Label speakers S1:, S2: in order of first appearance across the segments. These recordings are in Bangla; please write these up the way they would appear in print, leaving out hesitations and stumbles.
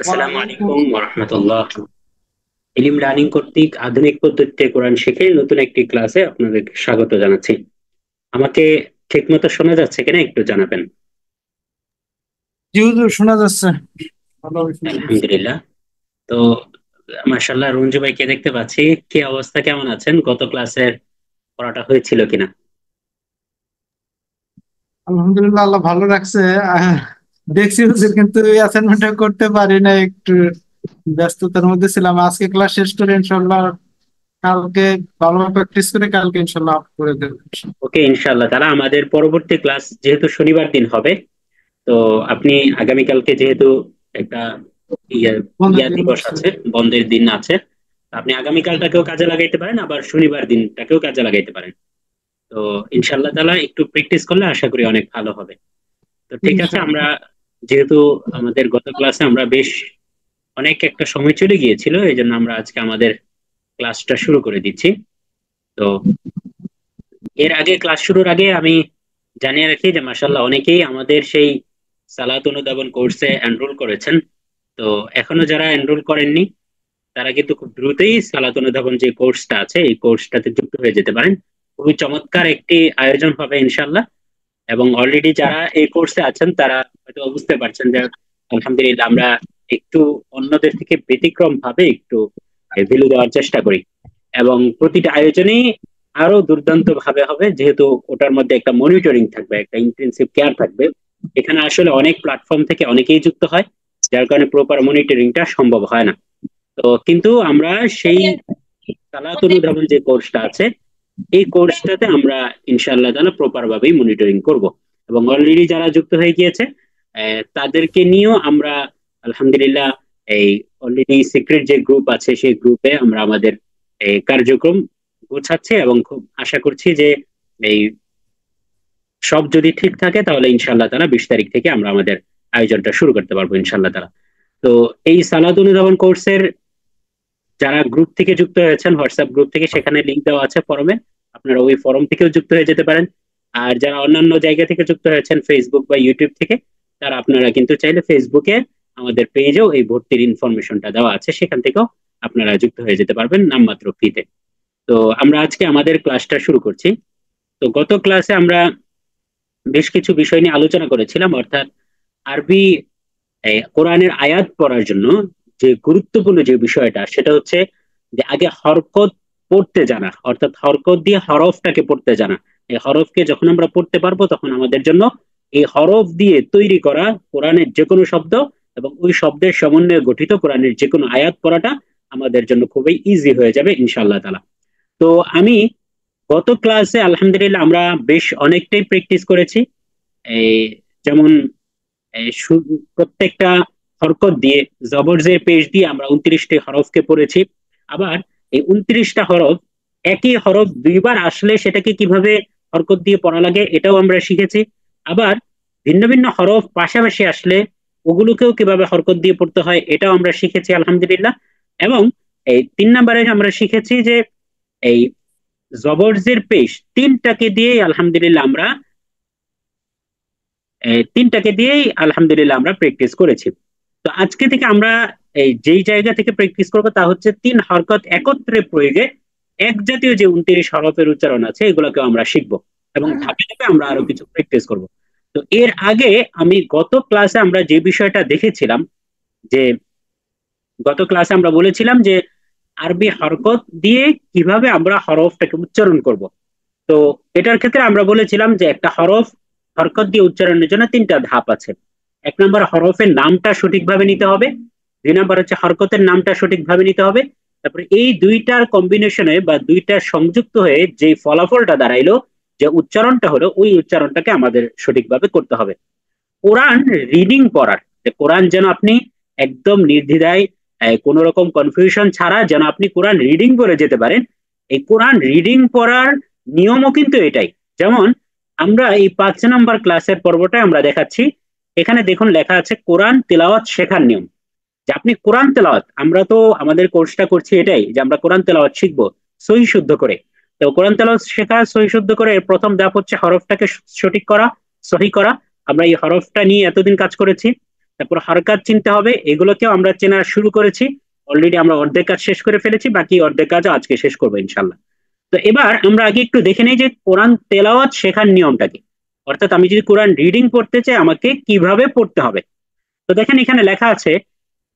S1: আসসালামু
S2: ওয়ালাইকুম।
S1: আলাইকুম ওরহমতুল্লাহ। ইলম লার্নিং কর্তৃক আধুনিক পদ্ধতিতে কোরআন শিখে নতুন একটি ক্লাসে আপনাদের স্বাগত জানাচ্ছি। আমাকে ঠিকমতো শোনা যাচ্ছে কিনা একটু জানাবেন।
S2: জি হুজুর, শোনা যাচ্ছে। ভালোভাবে শোনা যাচ্ছে।
S1: আলহামদুলিল্লাহ। তো মাশাআল্লাহ, রঞ্জু ভাইকে দেখতে পাচ্ছি। কি অবস্থা, কেমন আছেন? গত ক্লাসের পড়াটা হয়েছিল কিনা?
S2: আলহামদুলিল্লাহ, আল্লাহ ভালো রাখছে। আহ, দেখছি হুজুর, কিন্তু অ্যাসাইনমেন্টটা করতে পারি না, একটু ব্যস্ততার মধ্যে ছিলাম। আজকে ক্লাস শেষ করে ইনশাল্লাহ কালকে ভালোভাবে প্র্যাকটিস করে কালকে ইনশাল্লাহ আপ করে দেবো।
S1: ওকে, ইনশাআল্লাহ তারা আমাদের পরবর্তী ক্লাস যেহেতু শনিবার দিন হবে, তো আপনি আগামীকালকে যেহেতু একটা ইয়া
S2: বন্ধের
S1: ইয়া
S2: দিন
S1: দিবস
S2: আছে।
S1: আছে, বন্ধের দিন আছে, আপনি আগামীকালটাকেও কাজে লাগাইতে পারেন, আবার শনিবার দিনটাকেও কাজে লাগাইতে পারেন। তো ইনশাল্লাহ তাআলা একটু প্র্যাকটিস করলে আশা করি অনেক ভালো হবে। তো ঠিক আছে, আমরা
S2: ইনশাল্লাহ।
S1: যেহেতু আমাদের গত ক্লাসে আমরা বেশ অনেক একটা সময় চলে গিয়েছিল, এই জন্য আমরা আজকে আমাদের ক্লাসটা শুরু করে দিচ্ছি। তো এর আগে, ক্লাস শুরুর আগে আমি জানিয়ে রাখি যে মাশাআল্লাহ অনেকেই আমাদের সেই সালাত অনুধাবন কোর্সে এনরোল করেছেন। তো এখনো যারা এনরোল করেননি, তারা কিন্তু খুব দ্রুতই সালাত অনুধাবন যে কোর্সটা আছে এই কোর্সটাতে যুক্ত হয়ে যেতে পারেন। খুবই চমৎকার একটি আয়োজন হবে ইনশাল্লাহ। এবং অলরেডি যারা এই কোর্সে আছেন তারা হয়তো বুঝতে পারছেন যে আলহামদুলিল্লাহ আমরা একটু অন্যদের থেকে ব্যতিক্রম ভাবে একটু ভ্যালু দেওয়ার চেষ্টা করি। এবং প্রতিটা আয়োজনেই আরো দুর্দান্ত ভাবে হবে, যেহেতু ওটার মধ্যে একটা মনিটরিং থাকবে, একটা ইন্টেনসিভ কেয়ার থাকবে। এখানে আসলে অনেক প্ল্যাটফর্ম থেকে অনেকেই যুক্ত হয়, যার কারণে প্রপার মনিটরিংটা সম্ভব হয় না। তো কিন্তু আমরা সেই সালাত অনুধাবন যে কোর্সটা আছে এই কোর্সটাতে আমরা ইনশাআল্লাহ তাআলা প্রপার ভাবেই মনিটরিং করব। এবং অলরেডি যারা যুক্ত হয়ে গিয়েছে তাদেরকে নিয়েও আমরা আলহামদুলিল্লাহ এই অলরেডি সিক্রেট যে গ্রুপ আছে সেই গ্রুপে আমরা আমাদের এই কার্যক্রম গোছাচ্ছি, এবং খুব আশা করছি যে এই সব যদি ঠিক থাকে তাহলে ইনশাআল্লাহ তাআলা 20 তারিখ থেকে আমরা আমাদের আয়োজনটা শুরু করতে পারবো ইনশাআল্লাহ তাআলা। তো এই সালাত অনুধাবন কোর্সের যারা গ্রুপ থেকে যুক্ত হয়েছেন, হোয়াটসঅ্যাপ গ্রুপ থেকে, সেখানে লিংক দেওয়া আছে ফরমে, আপনারা ওই ফরম থেকেও যুক্ত হয়ে যেতে পারেন। আর যারা অন্যান্য জায়গা থেকে যুক্ত হয়েছেন, ফেসবুক বা ইউটিউব থেকে, তারা আপনারা কিন্তু চাইলে ফেসবুকে আমাদের পেজেও এই ভর্তির ইনফরমেশনটা দেওয়া আছে, সেখান থেকেও আপনারা যুক্ত হয়ে যেতে পারবেন নামমাত্র ফ্রিতে। তো আমরা আজকে আমাদের ক্লাসটা শুরু করছি। তো গত ক্লাসে আমরা বেশ কিছু বিষয় নিয়ে আলোচনা করেছিলাম, অর্থাৎ আরবি কোরআনের আয়াত পড়ার জন্য যে গুরুত্বপূর্ণ যে বিষয়টা সেটা হচ্ছে যে আগে হরকত পড়তে জানা, অর্থাৎ হরকত দিয়ে হরফটাকে পড়তে জানা। এই হরফকে যখন আমরা পড়তে পারবো তখন আমাদের জন্য এই হরফ দিয়ে তৈরি করা কোরআনের যে কোনো শব্দ এবং ওই শব্দের সমন্বয়ে গঠিত কোরআনের যে কোনো আয়াত পড়াটা আমাদের জন্য খুবই ইজি হয়ে যাবে ইনশাআল্লাহ তাআলা। তো আমি গত ক্লাসে আলহামদুলিল্লাহ আমরা বেশ অনেকটাই প্র্যাকটিস করেছি। এই যেমন প্রত্যেকটা হরকত দিয়ে, জবর জের পেশ দিয়ে আমরা 29টি হরফকে পড়েছি। আবার এই 29টা হরফ, একই হরফ দুইবার আসলে সেটাকে কিভাবে হরকত দিয়ে পড়া লাগে এটাও আমরা শিখেছি। আবার ভিন্ন ভিন্ন হরফ পাশাপাশি আসলে ওগুলোকেও কিভাবে হরকত দিয়ে পড়তে হয় এটাও আমরা শিখেছি আলহামদুলিল্লাহ। এবং এই 3 নম্বরে আমরা শিখেছি যে এই জবরজের পেশ তিনটাকে দিয়েই আলহামদুলিল্লাহ আমরা তিনটাকে দিয়েই আলহামদুলিল্লাহ আমরা প্র্যাকটিস করেছি। তো আজকে থেকে আমরা এই যেই জায়গা থেকে প্র্যাকটিস করবো তা হচ্ছে 3 হরকত একত্রে প্রয়োগে এক জাতীয় যে 29 হরফের উচ্চারণ আছে এগুলোকে আমরা শিখবো, এবং ধাপে ধাপে আমরা আরো কিছু প্র্যাকটিস করব। তো এর আগে আমি গত ক্লাসে আমরা যে বিষয়টা দেখেছিলাম যে গত ক্লাসে আমরা বলেছিলাম যে আরবি হরকত দিয়ে কিভাবে আমরা হরফটাকে উচ্চারণ করব। তো এটার ক্ষেত্রে আমরা বলেছিলাম যে একটা হরকত দিয়ে উচ্চারণের জন্য 3টা ধাপ আছে। 1 নম্বর, হরফের নামটা সঠিকভাবে নিতে হবে। 2 নম্বর হচ্ছে হরকতের নামটা সঠিকভাবে নিতে হবে। তারপরে এই দুইটার কম্বিনেশনে বা দুইটার সংযুক্ত হয়ে যে ফলাফলটা দাঁড়াইলো, যে উচ্চারণটা হলো, ওই উচ্চারণটাকে আমাদের সঠিকভাবে করতে হবে। কোরআন রিডিং পড়ার, যে কোরআন যেন আপনি একদম নির্দ্বিধায় কোনো রকম কনফিউশন ছাড়া যেন আপনি কোরআন রিডিং করে যেতে পারেন, এই কোরআন রিডিং পড়ার নিয়মও কিন্তু এটাই। যেমন আমরা এই 5 নম্বর ক্লাসের পর্বটায় আমরা দেখাচ্ছি, এখানে দেখুন লেখা আছে কোরআন তেলাওয়াত শেখার নিয়ম। যে আপনি কোরআন তেলাওয়াত, আমরা তো আমাদের কোর্সটা করছি এটাই যে আমরা কোরআন তেলাওয়াত শিখবো সহি শুদ্ধ করে। তো কোরআন তেলাওয়াত শেখা সহি শুদ্ধ করে এর প্রথম ধাপ হচ্ছে হরফটাকে সঠিক করা, সহি করা। আমরা এই হরফটা নিয়ে এতদিন কাজ করেছি। তারপর হরকাত চিনতে হবে, এগুলোকেও আমরা চেনা শুরু করেছি। অলরেডি আমরা অর্ধেক কাজ শেষ করে ফেলেছি, বাকি অর্ধেক কাজও আজকে শেষ করবো ইনশাল্লাহ। তো এবার আমরা আগে একটু দেখে নেই যে কোরআন তেলাওয়াত শেখার নিয়মটা কি, অর্থাৎ আমি যদি কোরআন রিডিং পড়তে চাই আমাকে কিভাবে পড়তে হবে। তো দেখেন এখানে লেখা আছে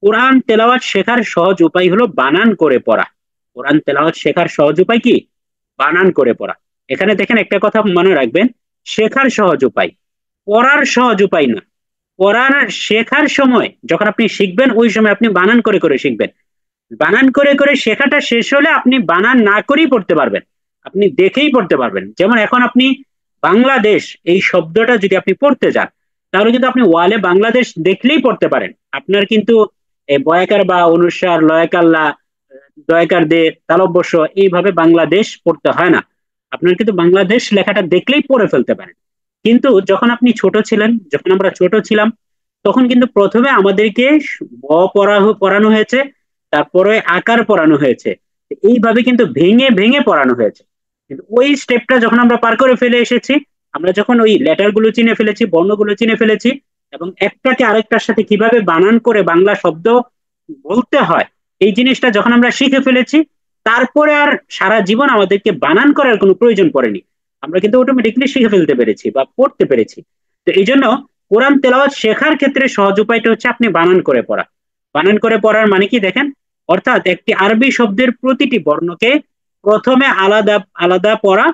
S1: কোরআন তেলাওয়াত শেখার সহজ উপায় হলো বানান করে পড়া। কোরআন তেলাওয়াত শেখার সহজ উপায় কি? বানান করে পড়া। এখানে দেখেন একটা কথা মনে রাখবেন, শেখার সহজ উপায়, পড়ার সহজ উপায় না। পড়ার শেখার সময় যখন আপনি শিখবেন ওই সময় আপনি বানান করে করে শিখবেন। বানান করে করে শেখাটা শেষ হলে আপনি বানান না করেই পড়তে পারবেন, আপনি দেখেই পড়তে পারবেন। যেমন এখন আপনি বাংলাদেশ এই শব্দটা যদি আপনি পড়তে যান, তাহলে কিন্তু আপনি ওয়ালে বাংলাদেশ দেখলেই পড়তে পারেন। আপনার কিন্তু এই বয়াকার বা অনুসার লয়াকাল্লা দয়াকার দে তালব্যস্য এইভাবে বাংলাদেশ পড়তে হয় না, আপনার কিন্তু বাংলাদেশ লেখাটা দেখলেই পড়ে ফেলতে পারেন। কিন্তু যখন আপনি ছোট ছিলেন, যখন আমরা ছোট ছিলাম, তখন কিন্তু প্রথমে আমাদেরকে পড়ানো হয়েছে, তারপরে আকার পড়ানো হয়েছে, এইভাবে কিন্তু ভেঙে ভেঙে পড়ানো হয়েছে। কিন্তু ওই স্টেপটা যখন আমরা পার করে ফেলে এসেছি, আমরা যখন ওই লেটার গুলো চিনে ফেলেছি, বর্ণগুলো চিনে ফেলেছি, এবং একটাকে আরেকটার সাথে কিভাবে বানান করে বাংলা শব্দ বলতে হয়, এই জিনিসটা যখন আমরা শিখে ফেলেছি, তারপরে আর সারা জীবন আমাদেরকে বানান করার কোনো প্রয়োজন পড়েনি। আমরা কিন্তু অটোমেটিকলি শিখে ফেলতে পেরেছি বা পড়তে পেরেছি। তো এই জন্য কোরআন তেলাওয়াত শেখার ক্ষেত্রে সহজ উপায়টা হচ্ছে আপনি বানান করে পড়া। বানান করে পড়ার মানে কি দেখেন, অর্থাৎ একটি আরবি শব্দের প্রতিটি বর্ণকে প্রথমে আলাদা আলাদা পড়া,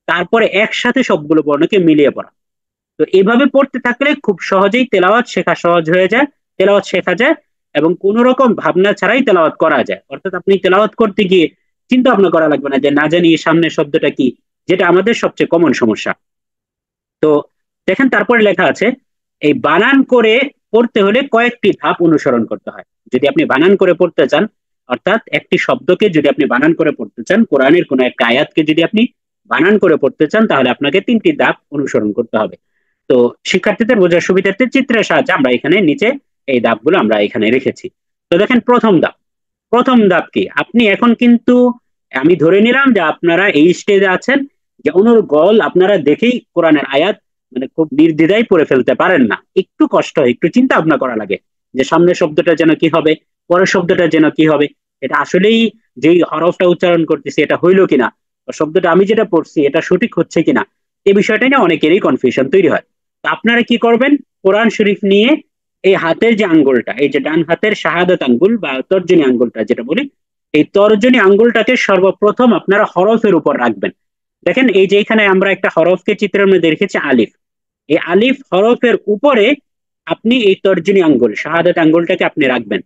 S1: তারপরে একসাথে সবগুলো বর্ণকে মিলিয়ে পড়া। তো এইভাবে পড়তে থাকলে খুব সহজেই তেলাওয়াত শেখা সহজ হয়ে যায়, তেলাওয়াত শেখা যায়, এবং কোনো রকম ভাবনা ছাড়াই তেলাওয়াত করা যায়। অর্থাৎ আপনি তেলাওয়াত করতে গিয়ে চিন্তা ভাবনা করা লাগবে না যে না জানি সামনের শব্দটা কি, যেটা আমাদের সবচেয়ে কমন সমস্যা। তো দেখেন তারপরে লেখা আছে এই বানান করে পড়তে হলে কয়েকটি ধাপ অনুসরণ করতে হয়। যদি আপনি বানান করে পড়তে চান, অর্থাৎ একটি শব্দকে যদি আপনি বানান করে পড়তে চান, কোরআনের কোন একটা আয়াতকে যদি আপনি বানান করে পড়তে চান, তাহলে আপনাকে 3টি ধাপ অনুসরণ করতে হবে। তো শিক্ষার্থীদের বোঝার সুবিধার্থে চিত্রের সাহায্যে আমরা এখানে নিচে এই ধাপগুলো আমরা এখানে রেখেছি। তো দেখেন প্রথম ধাপ, প্রথম ধাপ কি, আপনি এখন কিন্তু আমি ধরে নিলাম যে আপনারা এই স্টেজে আছেন যে অনর্গল আপনারা দেখেই কোরআনের আয়াত মানে খুব নির্দ্বিধায় পড়ে ফেলতে পারেন না, একটু কষ্ট হয়, একটু চিন্তা ভাবনা করা লাগে যে সামনের শব্দটা যেন কি হবে, পরের শব্দটা যেন কি হবে, এটা আসলেই যেই হরফটা উচ্চারণ করতেছি এটা হইলো কিনা, বা শব্দটা আমি যেটা পড়ছি এটা সঠিক হচ্ছে কিনা, এই বিষয়টা নিয়ে অনেকেরই কনফিউশন তৈরি হয়। তো আপনারা কি করবেন, কোরআন শরীফ নিয়ে এই হাতের যে আঙ্গুলটা, এই যে ডান হাতের শাহাদাত আঙ্গুল বা তর্জনী আঙ্গুলটা যেটা বলি, এই তর্জনী আঙ্গুলটাকে সর্বপ্রথম আপনারা হরফের উপর রাখবেন। দেখেন এই যে এখানে আমরা একটা হরফকে চিত্রের মধ্যে রেখেছি আলিফ, এই আলিফ হরফের উপরে আপনি এই তর্জনী আঙ্গুল শাহাদাত আঙ্গুলটাকে আপনি রাখবেন।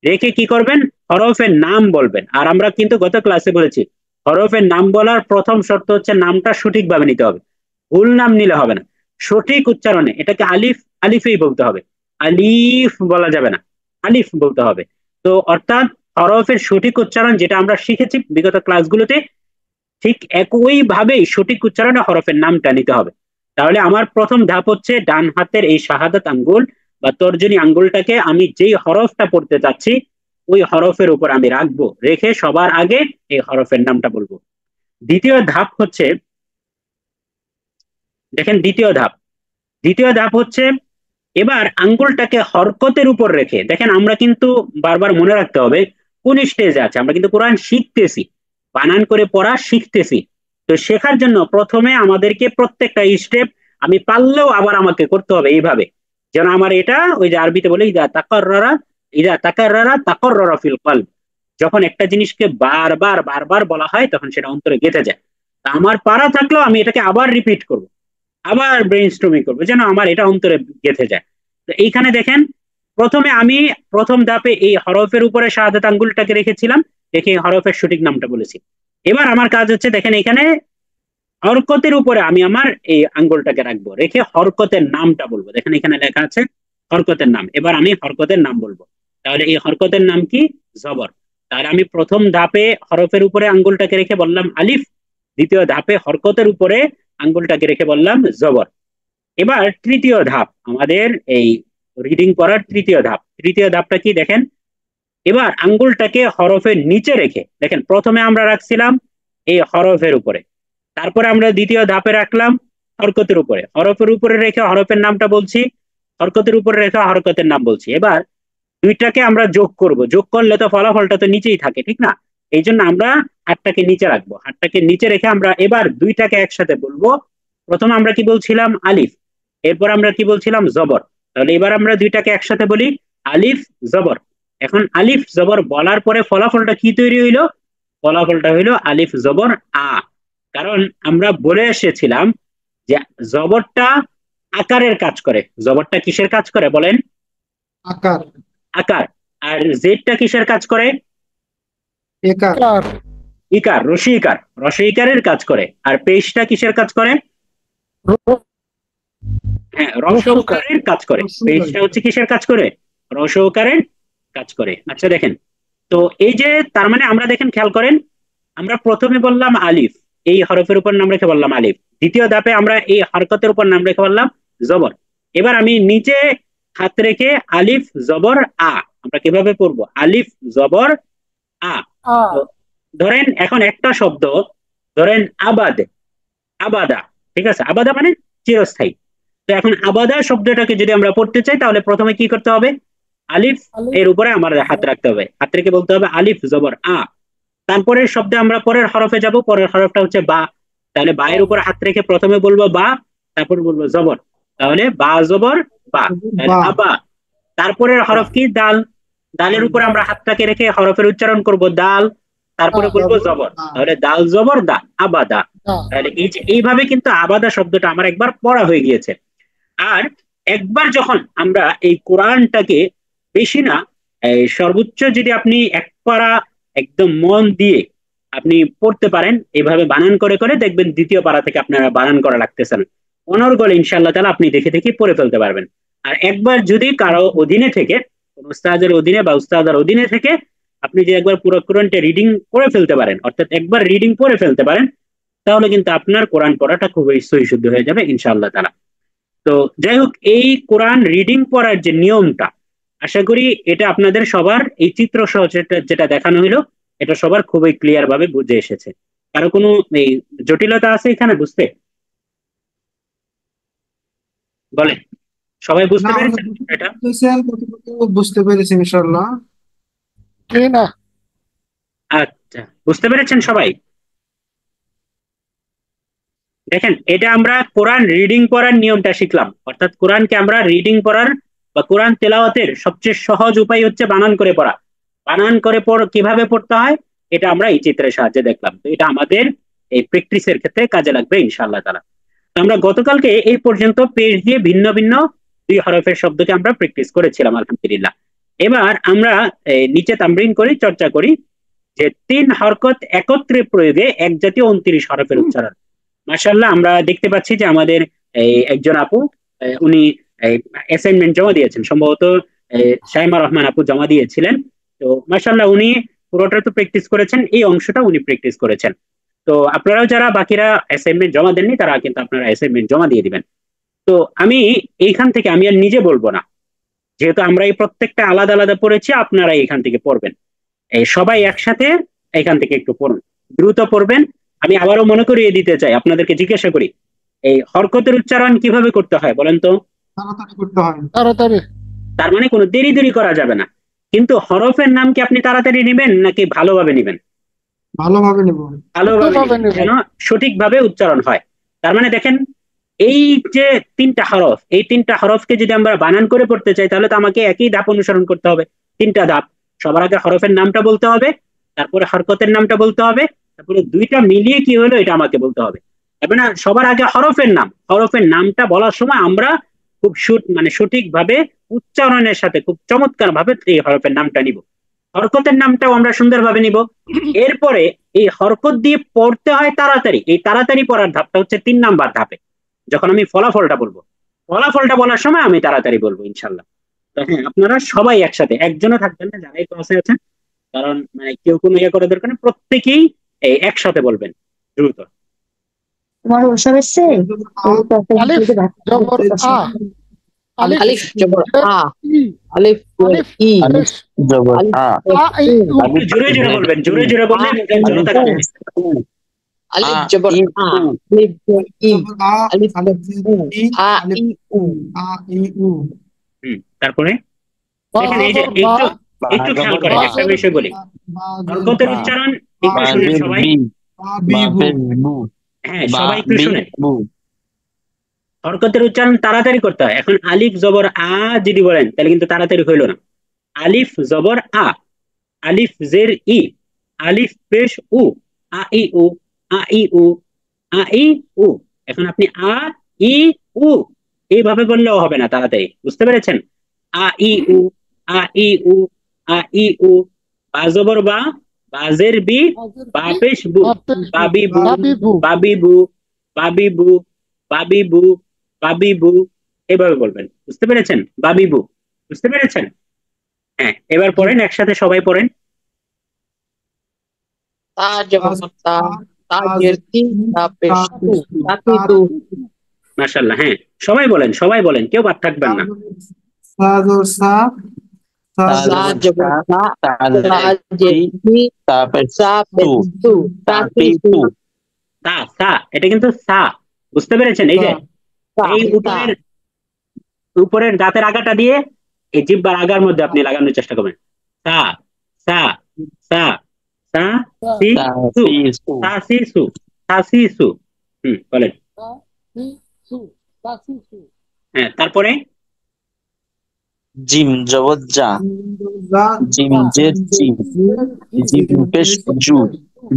S1: রেখে কি করবেন, হরফের নাম বলবেন। আর আমরা কিন্তু গত ক্লাসে বলেছি হরফের নাম বলার প্রথম শর্ত হচ্ছে নামটা সঠিকভাবে নিতে হবে, ভুল নাম নিলে হবে না। সঠিক উচ্চারণে এটাকে আলিফ আলিফেই বলতে হবে, আলিফ বলা যাবে না, আলিফ বলতে হবে। তো অর্থাৎ হরফের সঠিক উচ্চারণ যেটা আমরা শিখেছি বিগত ক্লাসগুলোতে, ঠিক একই ভাবেই সঠিক উচ্চারণে হরফের নামটা নিতে হবে। তাহলে আমার প্রথম ধাপ হচ্ছে ডান হাতের এই শাহাদাত আঙ্গুল বা তর্জনী আঙ্গুলটাকে আমি যেই হরফটা পড়তে চাচ্ছি ওই হরফের উপর আমি রাখবো, রেখে সবার আগে এই হরফের নামটা বলবো। দ্বিতীয় ধাপ হচ্ছে, দেখেন দ্বিতীয় ধাপ হচ্ছে এবার আঙ্গুলটাকে হরকতের উপর রেখে, দেখেন আমরা কিন্তু বারবার মনে রাখতে হবে কোন স্টেজে আছে, আমরা কিন্তু কোরআন শিখতেছি, বানান করে পড়া শিখতেছি। তো শেখার জন্য প্রথমে আমাদেরকে প্রত্যেকটা স্টেপ আমি পারলেও আবার আমাকে করতে হবে এইভাবে, যেন আমার এটা ওই যে আরবিতে বলে ইদা তাকাররারা ফিল কলব, যখন একটা জিনিসকে বারবার বারবার বলা হয় তখন সেটা অন্তরে গেঁথে যায়। তা আমার পারা থাকলেও আমি এটাকে আবার রিপিট করব, আবার ব্রেন স্টর্মিং করবো যেন আমার এটা অন্তরে গেঁথে যায়। তো এইখানে দেখেন প্রথমে আমি প্রথম ধাপে এই হরফের উপরে শাহাদাত আঙ্গুলটাকে রেখেছিলাম, রেখে হরফের সঠিক নামটা বলেছি। এবার আমার কাজ হচ্ছে দেখেন এখানে হরকতের উপরে আমি আমার এই আঙ্গুলটাকে রাখবো, রেখে হরকতের নামটা বলবো। দেখেন এখানে লেখা আছে হরকতের নাম, এবার আমি হরকতের নাম বলবো। তাহলে এই হরকতের নাম কি, জবর। তাহলে আমি প্রথম ধাপে হরফের উপরে আঙ্গুলটাকে রেখে বললাম আলিফ, দ্বিতীয় ধাপে হরকতের উপরে আঙ্গুলটাকে রেখে বললাম জবর। এবার তৃতীয় ধাপ আমাদের এই রিডিং করার তৃতীয় ধাপটা কি দেখেন, এবার আঙ্গুলটাকে হরফের নিচে রেখে, দেখেন প্রথমে আমরা রাখছিলাম এই হরফের উপরে, তারপরে আমরা দ্বিতীয় ধাপে রাখলাম হরকতের উপরে, হরফের উপরে রেখে হরফের নামটা বলছি, হরকতের উপরে রেখে হরকতের নাম বলছি। এবার দুইটাকে আমরা যোগ করব, যোগ করলে তো ফলাফলটা তো নিচেই থাকে, ঠিক না? এই জন্য আমরা হাতটাকে নিচে রাখবো, হাতটাকে নিচে রেখে আমরা এবার দুইটাকে একসাথে বলবো। প্রথমে আমরা কি বলছিলাম? আলিফ। এরপর আমরা কি বলছিলাম? জবর। তাহলে এবার আমরা দুইটাকে একসাথে বলি, আলিফ জবর। এখন আলিফ জবর বলার পরে ফলাফলটা কি তৈরি হইলো? ফলাফলটা হইলো আলিফ জবর আ। কারণ আমরা বলে এসেছিলাম যে জবরটা আকারের কাজ করে। জবরটা কিসের কাজ করে বলেন?
S2: আকার।
S1: আকার। আর জেডটা কিসের কাজ করে?
S2: একার।
S1: ইকার, রসি ইকার, রসি ইকারের কাজ করে। আর পেশটা কিসের কাজ করে? হ্যাঁ, রসৌকারের কাজ করে। পেশটা হচ্ছে কিসের কাজ করে? রসৌকারের কাজ করে। আচ্ছা দেখেন, তো এই যে তার মানে আমরা দেখেন, খেয়াল করেন, আমরা প্রথমে বললাম আলিফ, এই হরফের উপর নাম রেখে বললাম আলিফ। দ্বিতীয় ধাপে আমরা এই হরকতের উপর নাম রেখে বললাম জবর। এবার আমি নিচে হাত রেখে আলিফ জবর আ, আমরা কিভাবে পড়বো? আলিফ জবর আ। তো ধরেন এখন একটা শব্দ, ধরেন আবাদ, আবাদা, ঠিক আছে? আবাদা মানে চিরস্থায়ী। তো এখন আবাদা শব্দটাকে যদি আমরা পড়তে চাই, তাহলে প্রথমে কি করতে হবে? আলিফ এর উপরে আমার হাত রাখতে হবে, হাত রেখে বলতে হবে আলিফ জবর আ। তারপরের শব্দে আমরা পরের হরফে যাব, পরের হরফটা হচ্ছে বা। তাহলে বা এর উপর হাত রেখে প্রথমে বলবো বা, তারপর বলবো জবর। তাহলে বা জবর বা, তাহলে আবা। তারপরের হরফ কি? দাল। দালের উপরে আমরা হাতটাকে রেখে হরফের উচ্চারণ করব দাল, তারপরে বলবো জবর। তাহলে দাল জবর দা, আবাদা। তাহলে এই যে এইভাবে কিন্তু আবাদা শব্দটা আমার একবার পড়া হয়ে গিয়েছে। আর একবার যখন আমরা এই কোরআনটাকে বেশি না, সর্বোচ্চ যদি আপনি এক পারা একদম মন দিয়ে আপনি পড়তে পারেন, এভাবে বানান করে করে, দেখবেন দ্বিতীয় পারা থেকে আপনারা বানান করা লাগতেছেন। অনর্গল ইনশাআল্লাহ তাআলা আপনি দেখে দেখে পড়ে ফেলতে পারবেন। আর একবার যদি কারো অধীনে থেকে, কোন উস্তাদের অধীনে বা উস্তাদার অধীনে থেকে আপনি যে একবার পুরো কোরআনটা রিডিং করে ফেলতে পারেন, অর্থাৎ একবার রিডিং করে ফেলতে পারেন, তাহলে কিন্তু আপনার কোরআন পড়াটা খুবই সহি শুদ্ধ হয়ে যাবে ইনশাআল্লাহ তাআলা। তো যাই হোক, এই কোরআন রিডিং পড়ার যে নিয়মটা, আশা করি এটা আপনাদের সবার এই চিত্র সহ যেটা দেখানো হলো, এটা সবার খুবই ক্লিয়ার ভাবে বুঝে এসেছে। কারো কোনো এই জটিলতা আছে এখানে বুঝতে? বলেন, সবাই বুঝতে
S2: না,
S1: পেরেছেন এটা?
S2: বুঝতে পেরেছি ইনশাআল্লাহ।
S3: না,
S1: আচ্ছা, বুঝতে পেরেছেন সবাই? দেখেন, এটা আমরা কোরআন রিডিং পড়ার নিয়মটা শিখলাম, অর্থাৎ কোরআনকে আমরা রিডিং পড়ার বা কোরআন তেলাওয়াতের সবচেয়ে সহজ উপায় হচ্ছে বানান করে পড়া। বানান করে কিভাবে পড়তে হয় এটা আমরা এই চিত্রের সাহায্যে দেখলাম। তো এটা আমাদের এই প্র্যাকটিসের ক্ষেত্রে কাজে লাগবে ইনশাআল্লাহ তাআলা। তো আমরা গতকালকে এই পর্যন্ত পেজ দিয়ে ভিন্ন ভিন্ন দুই হরফের শব্দকে আমরা প্র্যাকটিস করেছিলাম আলহামদুলিল্লাহ। এবার আমরা নিচে তামরিন করি, চর্চা করি যে 3 হরকত একত্রে প্রয়োগে এক জাতীয় 29 হরফের উচ্চারণ। মাশাআল্লাহ, আমরা দেখতে পাচ্ছি যে আমাদের একজন আপু, উনি অ্যাসাইনমেন্ট জমা দিয়েছেন, সম্ভবত শাইমা রহমান আপু জমা দিয়েছিলেন। তো মাশাআল্লাহ, উনি পুরোটা তো প্র্যাকটিস করেছেন, এই অংশটা উনি প্র্যাকটিস করেছেন। তো আপনারাও যারা বাকিরা অ্যাসাইনমেন্ট জমা দেননি, তারা কিন্তু আপনারা অ্যাসাইনমেন্ট জমা দিয়ে দিবেন। তো আমি এইখান থেকে আমি আর নিজে বলবো না, যেহেতু আমরা এই প্রত্যেকটা আলাদা আলাদা পড়েছি, আপনারা এইখান থেকে পড়বেন। এই সবাই একসাথে এখান থেকে একটু পড়ুন, দ্রুত পড়বেন। আমি আবারও মনে করিয়ে দিতে চাই, আপনাদেরকে জিজ্ঞাসা করি, এই হরকতের উচ্চারণ কিভাবে করতে হয় বলেন তো?
S2: তাড়াতাড়ি করতে হয়।
S3: তাড়াতাড়ি।
S1: তার মানে কোনো দেরি দেরি করা যাবে না। কিন্তু হরফের নাম কি আপনি তাড়াতাড়ি নেবেন নাকি ভালোভাবে নেবেন?
S2: ভালোভাবে নেব।
S1: ভালোভাবে নেবেন, যেন সঠিকভাবে উচ্চারণ হয়। তার মানে দেখেন, এই যে 3টা হরফ, এই 3টা হরফকে যদি আমরা বানান করে পড়তে চাই, তাহলে তো আমাকে একই ধাপ অনুসরণ করতে হবে। 3টা ধাপ। সবার আগে হরফের নামটা বলতে হবে, তারপরে হরকতের নামটা বলতে হবে, তারপরে দুইটা মিলিয়ে কি হলো এটা আমাকে বলতে হবে। এবার না, সবার আগে হরফের নাম, হরফের নামটা বলার সময় আমরা খুব মানে সঠিকভাবে উচ্চারণের সাথে খুব চমৎকার ভাবে এই হরফের নামটা নিব। হরকতের নামটাও আমরা সুন্দরভাবে নিব। এরপরে এই হরকত দিয়ে পড়তে হয় তাড়াতাড়ি, এই তাড়াতাড়ি পড়ার ধাপটা হচ্ছে 3 নাম্বার ধাপে, যখন আমি ফলাফলটা বলবো। ফলাফলটা বলার সময় আমি তাড়াতাড়ি বলবো ইনশাল্লাহ। তো হ্যাঁ, আপনারা সবাই একসাথে, একজনও থাকবেন না যারা এই ক্লাসে আছেন, কারণ মানে কেউ কোনো ইয়ে করার দরকার নেই, প্রত্যেকেই এই একসাথে বলবেন দ্রুত।
S4: তোমার ওসব এসছে
S3: আলিফ জবর আ,
S4: আলিফ জবর আ, আলিফ ই
S5: জবর আ,
S1: আপনি জোরে জোরে বলবেন, জোরে জোরে বললে মুখের জড়তা কাটবে।
S4: আলিফ জবর আ, আলিফ ই, আলিফ ই, আ ই উ,
S2: আ ই উ,
S1: তারপরে
S3: বা
S1: দেখেন এই যে
S3: জবর বা,
S1: একটু একটু খেয়াল করেন, একটা বিষয় বলি। হরকতের
S2: বা
S1: উচ্চারণ একটু শুনেন সবাই।
S2: বিবু
S1: হ্যাঁ, সবাই একটু শুনেন। হরকতের উচ্চারণ তাড়াতাড়ি করতে হয়। এখন আলিফ জবর আ যদি বলেন তাহলে কিন্তু তাড়াতাড়ি হইল না। আলিফ জবর আ, আলিফ জের ই, আলিফ পেশ উ, আ ই উ, আ ই উ, আ ই উ। এখন আপনি আ ই উ এইভাবে বললেও হবে না তাড়াতাড়ি, বুঝতে পেরেছেন? আ ই উ, আ ই উ, আ ই উ। বা জবর বা, বাজের বি,
S3: হাজের
S1: বা
S3: বি,
S1: পেশ বু,
S3: বা পেশ বু,
S1: বাবিবু,
S3: বাবিবু,
S1: বাবিবু, বাবিবু, বাবিবু, বাবিবু। এভাবে বলবেন, বুঝতে পেরেছেন? বাবিবু, বুঝতে পেরেছেন? হ্যাঁ, এবার
S3: জি,
S1: পড়েন একসাথে, সবাই পড়েন।
S4: তা জবর তা, তাজের তি, তা পেশ তু, তাকিতু।
S1: মাশাআল্লাহ, হ্যাঁ, সবাই বলেন, সবাই বলেন, কেউ বাদ থাকবেন না।
S2: সাজর সা
S4: সা জবর সা, তাজের তি, সা পেশ তু, তাকিতু।
S1: সা সা, এটা কিন্তু সা, বুঝতে পেরেছেন? এই যে
S4: তা,
S1: এই
S4: তা,
S1: উপরের দাঁতের আগাটা দিয়ে এই জিহ্বার আগার মধ্যে আপনি লাগানোর চেষ্টা করবেন। সা সা সা সা
S3: সা,
S1: সি সু, সা সি সু, সা সি সু। বলেন।
S3: সা, সি, সু, সা, সি, সু।
S1: হ্যাঁ, তারপরে
S5: জিম জবর জা,
S2: জা
S5: জিম
S3: জা,
S5: জের জি,
S3: জের জি,
S5: জিম পেশ জু,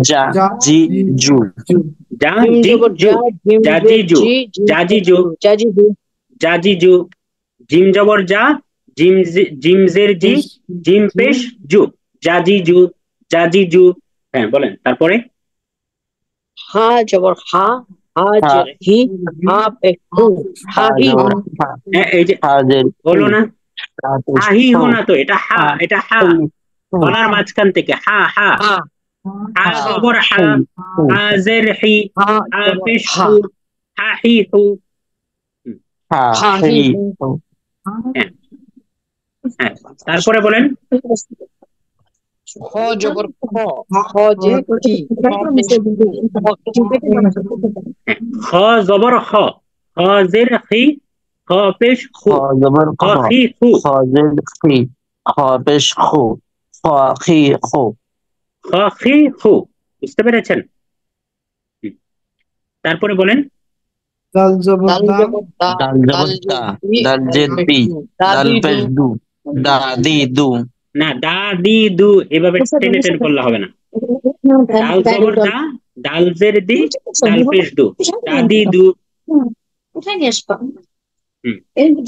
S5: যা
S2: জা
S5: জি জু,
S1: যা
S4: জিম
S1: জি
S4: জবর
S1: জু,
S4: জা, জিম
S1: যা জি
S4: জের
S1: জু,
S4: জি, জিম
S1: যা জি
S4: পেশ
S1: জু,
S4: জু, জাজিদু।
S1: যা জি জু। জিম জবর যা, জিম জের জি, জিম পেশ জু, যা জি জু, যা জি জু। হ্যাঁ, বলেন তারপরে।
S4: হা জবর হা,
S5: হা
S4: হাজের হি, হা পেশ হু,
S5: হা
S4: হা হি হু।
S5: জবর হা,
S1: হ্যাঁ, এই যে
S5: হাজের
S1: হলো
S5: হি,
S1: না,
S5: হা পেশ
S1: হা হি
S5: হু,
S1: হো না তো, এটা হা,
S5: হা
S1: এটা হা,
S5: হি হু,
S1: গলার মাঝখান থেকে হা হা।
S4: হা,
S1: হা
S5: হা
S1: জবর হা,
S5: হি হু,
S1: হাজের হি,
S4: হা
S1: হা
S4: জবর
S1: পেশ
S4: হা,
S1: হু, হা হি হু। হুম,
S5: হা
S4: হা হি
S5: হি
S4: হু।
S5: হু,
S1: হ্যাঁ হ্যাঁ, তারপরে বলেন।
S4: খ জবর খ, খ যে কি, খ পেশ কু, খ কি কু।
S1: হ্যাঁ, খ জবর খ, খ জের হি, খ পেশ
S5: খ
S1: হু,
S5: জবর
S1: খ
S5: খ,
S1: হি হু,
S5: খ জের খি, খ পেশ খু, খ খি খু,
S1: খ হি হু। বুঝতে পেরেছেন? হুম, তারপরে বলেন।
S2: দাল জবর
S4: দাল
S2: দা
S4: জবর দা,
S5: দাল
S4: দাল
S5: জবর দা,
S4: জের দি,
S5: দাল
S4: দাল
S5: জের
S4: পেশ
S5: দি,
S4: দু, দা
S5: দাল
S4: দি দু।
S5: পেশ দু, দা দি দু,
S1: না, দা দি দু এভাবে টেনে টেনে করলে হবে না। দাল জবর দা, দাল জের দি, দাল পেশ দু, দা দি দু। হুম,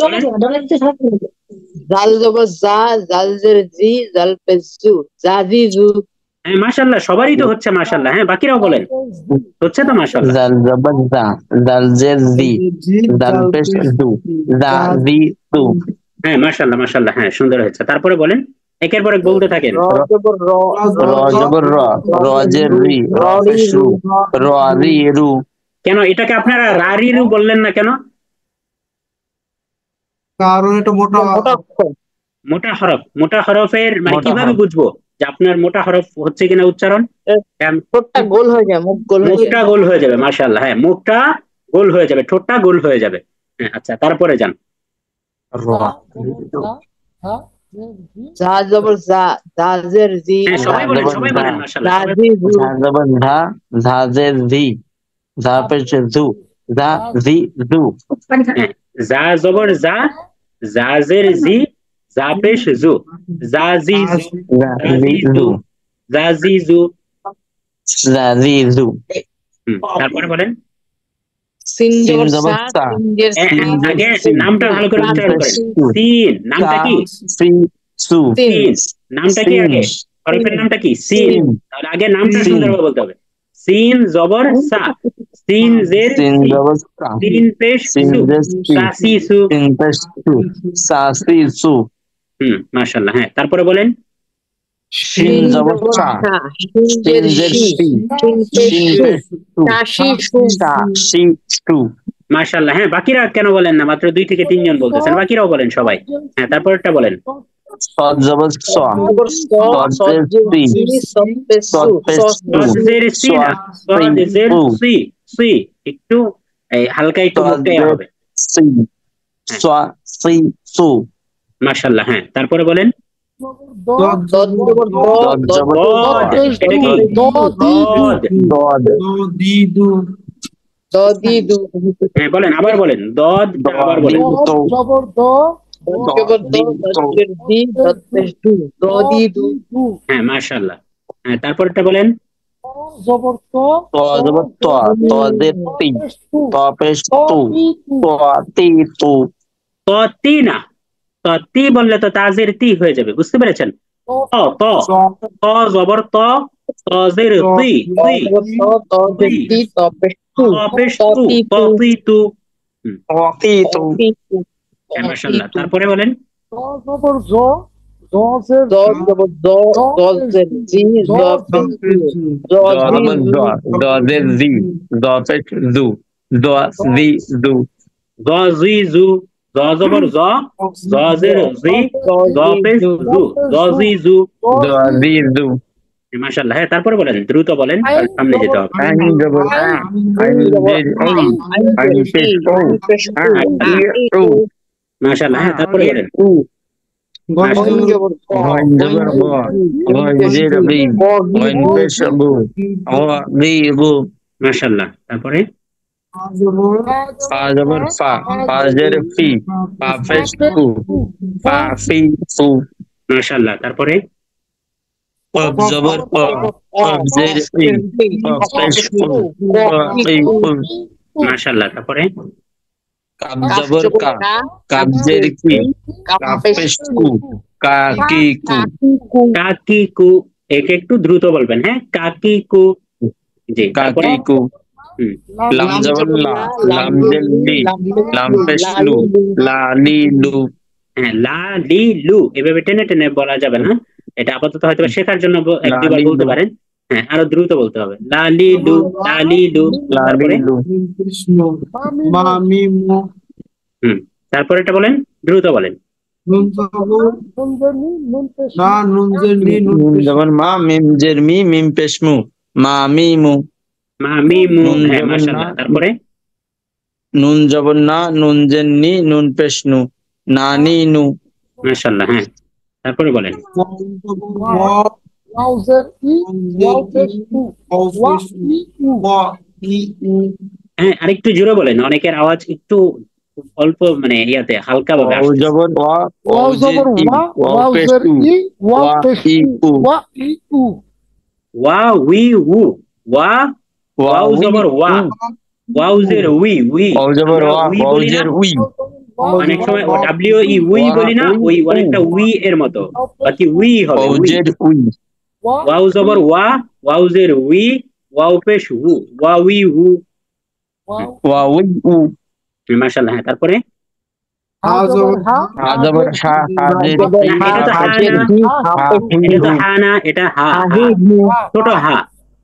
S1: বলেন।
S4: জাল জবর জা, জাল জের জি, জাল পেশ জু, জা জি জু।
S1: হ্যাঁ, মাশাআল্লাহ, সবারই তো হচ্ছে মাশাআল্লাহ। হ্যাঁ, বাকিরাও
S3: সা
S1: বলেন,
S3: পেশ জি,
S1: হচ্ছে তো
S3: সা পেশ
S1: মাশাআল্লাহ।
S5: জাল জবর জা, দাল জের দি,
S2: জি
S5: দাল
S2: জাল
S5: পেশ
S2: পেশ
S5: দু, দা
S2: দা
S5: দি দু,
S1: হ্যাঁ, মাশাআল্লাহ মাশাআল্লাহ, হ্যাঁ, সুন্দর হয়েছে। তারপরে বলেন, একের পর এক বলতে থাকেন।
S4: র জবর র, র
S5: র
S4: জি,
S5: জবর র,
S4: র
S5: র
S4: পেশ
S5: জের
S4: রু,
S5: রি, র
S4: র রি
S5: পেশ
S4: রু।
S5: রু, র রি রু,
S1: কেন এটাকে আপনারা রারিরু বললেন না কেন?
S2: কারণ এটা মোটা
S4: মোটা অক্ষর,
S1: মোটা হরফ, মোটা হরফের মানে
S5: মোটা
S1: কিভাবে
S5: হরফ,
S1: বুঝবো যে আপনার মোটা হরফ হচ্ছে কিনা উচ্চারণ?
S4: ঠোঁটটা গোল হয়ে যায়, মুখ গোল হয়ে যায়।
S1: মুখটা গোল হয়ে যাবে, মাশাআল্লাহ, হ্যাঁ, মুখটা গোল হয়ে যাবে, ঠোঁটটা গোল হয়ে যাবে। হ্যাঁ, আচ্ছা, তারপরে যান।
S5: র
S3: জা জবর জা, হা জের জি,
S4: জা জবর জা, জা জের জি,
S1: হ্যাঁ,
S5: ঝা
S1: সবাই বলেন,
S5: জবর
S1: সবাই
S5: ঝা,
S1: বলেন, মাশাআল্লাহ,
S4: জা
S1: সবাই।
S4: জি জু।
S5: ঝা জবর ঝা, ঝা জের ঝি, ঝা
S3: সা
S5: পেশ
S3: পেশ
S5: ঝু,
S3: জি,
S5: ঝা
S3: সা
S5: ঝি ঝু,
S1: হ্যাঁ, যা জবর যা, জাজের জি, যা পেশ জু, যা জি জু,
S5: ঝা
S1: যা
S5: ঝি
S1: জি জু,
S5: ঝু,
S1: যা জি জু।
S5: ঝা ঝি ঝু,
S1: তারপরে বলেন।
S4: সিন
S5: সিন
S4: জবর
S5: জবর
S4: সা,
S5: সা,
S4: সিন জের সি,
S5: সিন জের
S1: আগে
S5: সি,
S1: নামটা ভালো করে
S5: সিন
S1: উচ্চারণ
S5: পেশ
S1: করেন।
S5: সু,
S1: সিন,
S5: সা
S1: নামটা কি?
S5: সি সু,
S4: সিন,
S1: সিন, নামটা কি
S5: সিন
S1: আগে? হরফের নামটা কি? সিন।
S5: সিন
S1: তাহলে আগে নামটা
S5: সিন,
S1: সুন্দরভাবে বলতে হবে। সিন জবর সা, সিন জের
S5: সিন
S1: সি,
S5: জবর সা,
S1: সিন পেশ
S5: সিন
S1: সু,
S5: জের সি,
S1: সা সি সু।
S5: সিন পেশ সু, সা সি সু,
S1: মাশাআল্লাহ, হ্যাঁ, তারপরে বলেন।
S5: শিন
S4: সিন
S5: জবর
S4: জবর
S5: সা,
S4: সা, সিন
S5: সিন
S4: জের
S5: জের
S4: শি,
S5: সি,
S4: সিন পেশ
S5: সিন
S4: সু,
S5: পেশ সু,
S4: সা শি সু।
S5: সা সি সু,
S1: মাশাআল্লাহ, হ্যাঁ, বাকিরা কেন বলেন না? মাত্র 2 থেকে 3 জন বলতেছেন, বাকিরাও বলেন সবাই। হ্যাঁ, তারপরটা বলেন।
S5: সদ জবর স,
S4: জবর স,
S5: সদ
S4: সদ
S5: জের
S4: জের
S5: সি,
S4: জি, সদ পেশ সু,
S5: সদ পেশ
S4: সদ
S5: সু,
S4: সু।
S1: সজের সি না,
S5: সদ সি
S1: সজের
S5: সু,
S1: সি, সি, একটু এই হালকা একটু
S5: সদ
S1: মুখটাই
S5: জের
S1: হবে।
S5: সি,
S1: হ্যাঁ,
S5: সা সি সু,
S1: মাশাআল্লাহ, হ্যাঁ তারপরে বলেন।
S3: জবর দ
S2: দদ
S4: দত জবর দ,
S5: দদ
S4: দত
S5: জবর
S4: জবর
S1: দদ,
S5: দ,
S1: এটা কি? দদ।
S5: দদ
S2: দি দু
S4: দ দি দু,
S1: হ্যাঁ বলেন, আবার বলেন, দদটা আবার বলেন।
S5: তো
S3: জবর দ
S4: দত জবর দ, দত জের দি, দত পেশ দু, দ দি দু,
S1: হ্যাঁ মাশাআল্লাহ, হ্যাঁ তারপরটা বলেন।
S3: জবর ত
S5: ত জবর ত, ত জের তি, ত পেশ তু, ত তি তু,
S1: ততি না, ততি বললে তো তাজের তি হয়ে যাবে, বুঝতে পেরেছেন? ত ত ত জবর ত, তজের তি
S4: ত
S1: তি,
S4: জবর ত, ত জের দি, ত পেশ তু,
S1: তপেশ
S4: ত
S1: তু,
S4: তি তু,
S1: ততি তু। হুম,
S5: ত তি
S4: ত
S5: তু,
S4: তি তু, ত
S1: হ্যাঁ
S4: তি
S1: মাশাআল্লাহ,
S4: তু।
S1: তারপরে বলেন।
S3: জবর জ জের
S4: দ জবর দ, দ জের জি, দ পেশ দু, দ
S5: দ
S4: জি
S5: জবর
S4: জু,
S5: দ, দ জের জি, দ পেশ জু, দ জি জু,
S1: জ জি জু, জ জবর জ, জের জি,
S4: দ
S1: জ
S4: জি
S1: পেশ
S4: জু,
S1: জু, জ জি জু।
S5: দ জি জু,
S1: মাশাআল্লাহ, হ্যাঁ তারপরে বলেন, দ্রুত বলেন,
S3: আইন
S1: কারণ সামনে যেতে
S3: জবর
S1: হবে।
S5: আইন জবর আ, আইন
S4: জবর
S5: জের
S4: আ,
S5: ই,
S4: আইন
S5: আইন
S4: জের
S5: পেশ
S4: ই,
S5: ও,
S4: আইন পেশ
S5: আ
S4: উ,
S5: ই
S4: আ ই
S5: উ,
S4: উ,
S1: মাশাআল্লাহ, হ্যাঁ তারপরে বলেন।
S5: উ,
S4: ওইন
S1: মাশাআল্লাহ,
S4: জবর ক,
S5: গইন
S4: ওইন
S5: জবর গ,
S4: জের জি, ওইন
S5: গইন
S4: পেশ
S5: জের
S4: দু,
S5: বি,
S4: গ গি
S5: গইন
S4: গু,
S5: পেশ বু, অ বি বু,
S1: মাশাআল্লাহ, তারপরে।
S5: ফা জবর ফা, ফা জের ফি, ফা পেশ ফু, ফা ফি ফু,
S1: মাশাআল্লাহ, তারপরে।
S5: কফ জবর ক, কফ জের ই, কফ পেশ ফু, ক ই ফু,
S1: মাশাআল্লাহ, তারপরে।
S5: কাব
S4: কাফ
S5: জবর
S4: জবর
S5: কা,
S4: কা,
S5: কাব
S4: কাফ
S5: জের
S4: জের
S5: কি,
S4: কি, কাফ
S5: কাপ
S4: পেশ
S5: পেশ
S4: কু,
S5: কু, কা কি কু,
S4: কাকিকু,
S1: কাকিকু, একে একটু দ্রুত বলবেন, হ্যাঁ কাকিকু। জি,
S5: কা
S1: তারপরে।
S5: কি কু,
S1: হুম,
S5: লাম
S4: লাম
S5: জবর
S4: জবর
S5: লা,
S4: লা, লাম
S5: লাম
S4: জের
S5: জের
S4: লি,
S5: লি,
S4: লাম পেশ
S5: লাম
S4: লু,
S5: পেশ
S4: লা
S5: লু,
S4: লি লু,
S5: লা লি লু,
S1: হ্যাঁ লা লি লু, এভাবে টেনে টেনে বলা যাবে না, এটা আপাতত হয়তো বা শেখার জন্য এক
S5: লা
S1: দুইবার
S5: লি
S1: বলতে
S5: লু,
S1: পারেন। হ্যাঁ আরো দ্রুত বলতে হবে, লা লি লু, লা লি লু।
S5: লা লি
S1: তারপরে।
S5: লু,
S2: কৃষ্ণ মা মিম
S1: হুম, তারপরে এটা বলেন, দ্রুত বলেন।
S2: নুন জবর
S3: নুনজনি নুন পেশ
S2: না নুন জের নি নুন
S5: মিম
S2: পেশ
S5: জবর মা, মিম জের মি, মিম পেশ মু, মা মি মু,
S1: মা মি মু,
S5: নুন
S1: হ্যাঁ
S5: জবর না,
S1: মাশাআল্লাহ, তারপরে।
S5: নুন জবর না, নুন জের নি, নুন পেশ নু, না নি নু,
S1: মাশাআল্লাহ, হ্যাঁ তারপরে বলেন।
S2: ওয়াও জবর
S3: ওয়া ওয়াউজের ই ওয়াও পেশ উ ওয়া ই উ
S2: ওয়া ই উ
S1: হ্যাঁ আরেকটু জোরে বলেন, অনেকের আওয়াজ একটু অল্প মানে ইয়াতে হালকা ভাবে
S5: ওয়াও
S1: আসতেছে।
S5: জবর ওয়া,
S3: ওয়াও
S5: ওয়াও জের
S3: জবর
S5: ই,
S3: ওয়া
S5: ওয়াও পেশ
S3: ওয়াউজের
S5: উ,
S3: ই ওয়াও
S5: ওয়া
S3: পেশ
S5: ই
S3: উ
S5: উ,
S3: ওয়া ই উ
S1: ওয়া উই উ, ওয়া,
S5: ওয়া
S1: ওয়াও
S5: উই
S1: জবর ওয়া,
S5: উ,
S1: ওয়াউজের উই উই,
S5: ওয়াও জবর
S1: আমরা
S5: ওয়া,
S1: উই
S5: ওয়াও
S1: বলি না,
S5: জের উই,
S1: অনেক সময় ডাব্লিউ ই উই
S5: ওয়া
S1: বলি না,
S5: উই
S1: ওই
S5: উ,
S1: অনেকটা উই এর মতো, বাকি উই হবে
S5: ওয়াও
S1: উই।
S5: জের উই,
S1: ওয়াও জবর ওয়া, ওয়াউজের উই, ওয়াও পেশ হু, ওয়া উই হু।
S5: ওয়া উই উ,
S1: মাশাআল্লাহ, হ্যাঁ তারপরে।
S3: হা জবর হা
S5: হা জবর হা, হা
S4: হা
S5: জের
S4: জবর
S5: ই,
S1: না
S4: হা,
S1: এটা তো
S5: হা
S4: হা
S1: হা
S5: পেশ
S4: জের
S1: না,
S5: ই,
S4: হি, হা
S5: হা
S4: পেশ
S5: হি
S1: এটা তো
S5: হু,
S1: হা না, এটা হা,
S4: হা
S1: হা,
S4: হি হু,
S1: ছোট হা।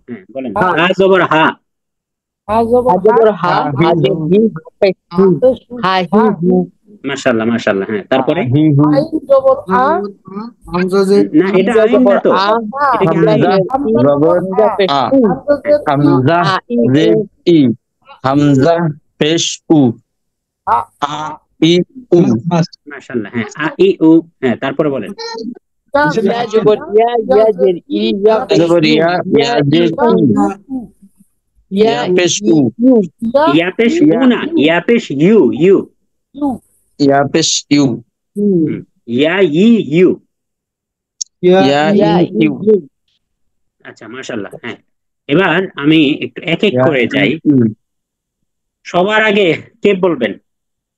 S1: হ্যাঁ বলেন,
S4: হা
S1: হা জবর হা।
S3: হা
S4: হা
S3: জবর হা
S4: জবর হা,
S5: হা হি
S4: হা
S5: হু,
S4: জের হি, হা পেশ হু,
S3: পেশ উ
S4: হা হি হু,
S1: মাশাআল্লাহ মাশাআল্লাহ, হ্যাঁ
S5: হা
S1: তারপরে।
S5: হি হু,
S3: আইন জবর আ
S2: হামজা জের
S1: না এটা
S4: হামজা
S1: আইন না
S4: জবর
S1: তো,
S4: আ,
S1: এটা কি
S4: হামজা
S1: আইন?
S5: হামজা
S4: জের ই,
S5: জবর
S4: হামজা পেশ
S5: আ,
S4: উ,
S3: হামজাজের ই
S5: হামজা
S4: আ ই উ,
S5: জের ই, হামজা পেশ উ,
S3: আ
S5: আ ই উ,
S1: মাশাআল্লাহ, হ্যাঁ আ ই উ, হ্যাঁ তারপরে বলেন।
S4: ইয়া জবর ইয়া, ইয়া জের ই, ইয়া
S5: ইয়া
S4: পেশ
S5: জবর
S4: উ,
S5: ইয়া,
S4: ইয়া
S5: ইয়া
S4: ই
S5: জের
S4: উ,
S5: ই,
S4: ইয়া
S5: ইয়া পেশ
S4: ই
S5: উ,
S4: উ,
S1: ইয়া পেশ উ
S5: ইয়া,
S1: না, ইয়া পেশ ইউ ইউ।
S3: ইউ
S5: ইয়া পেশ ইউ,
S1: হুম, ইয়া ই ইউ।
S5: ইয়া
S4: ইয়া
S5: ই
S4: ই
S5: ইউ,
S4: উ,
S1: আচ্ছা মাশাআল্লাহ, হ্যাঁ এবার আমি একটু এক এক
S5: ইয়া
S1: করে
S5: ই
S1: যাই।
S5: ইউ,
S1: সবার আগে কে বলবেন?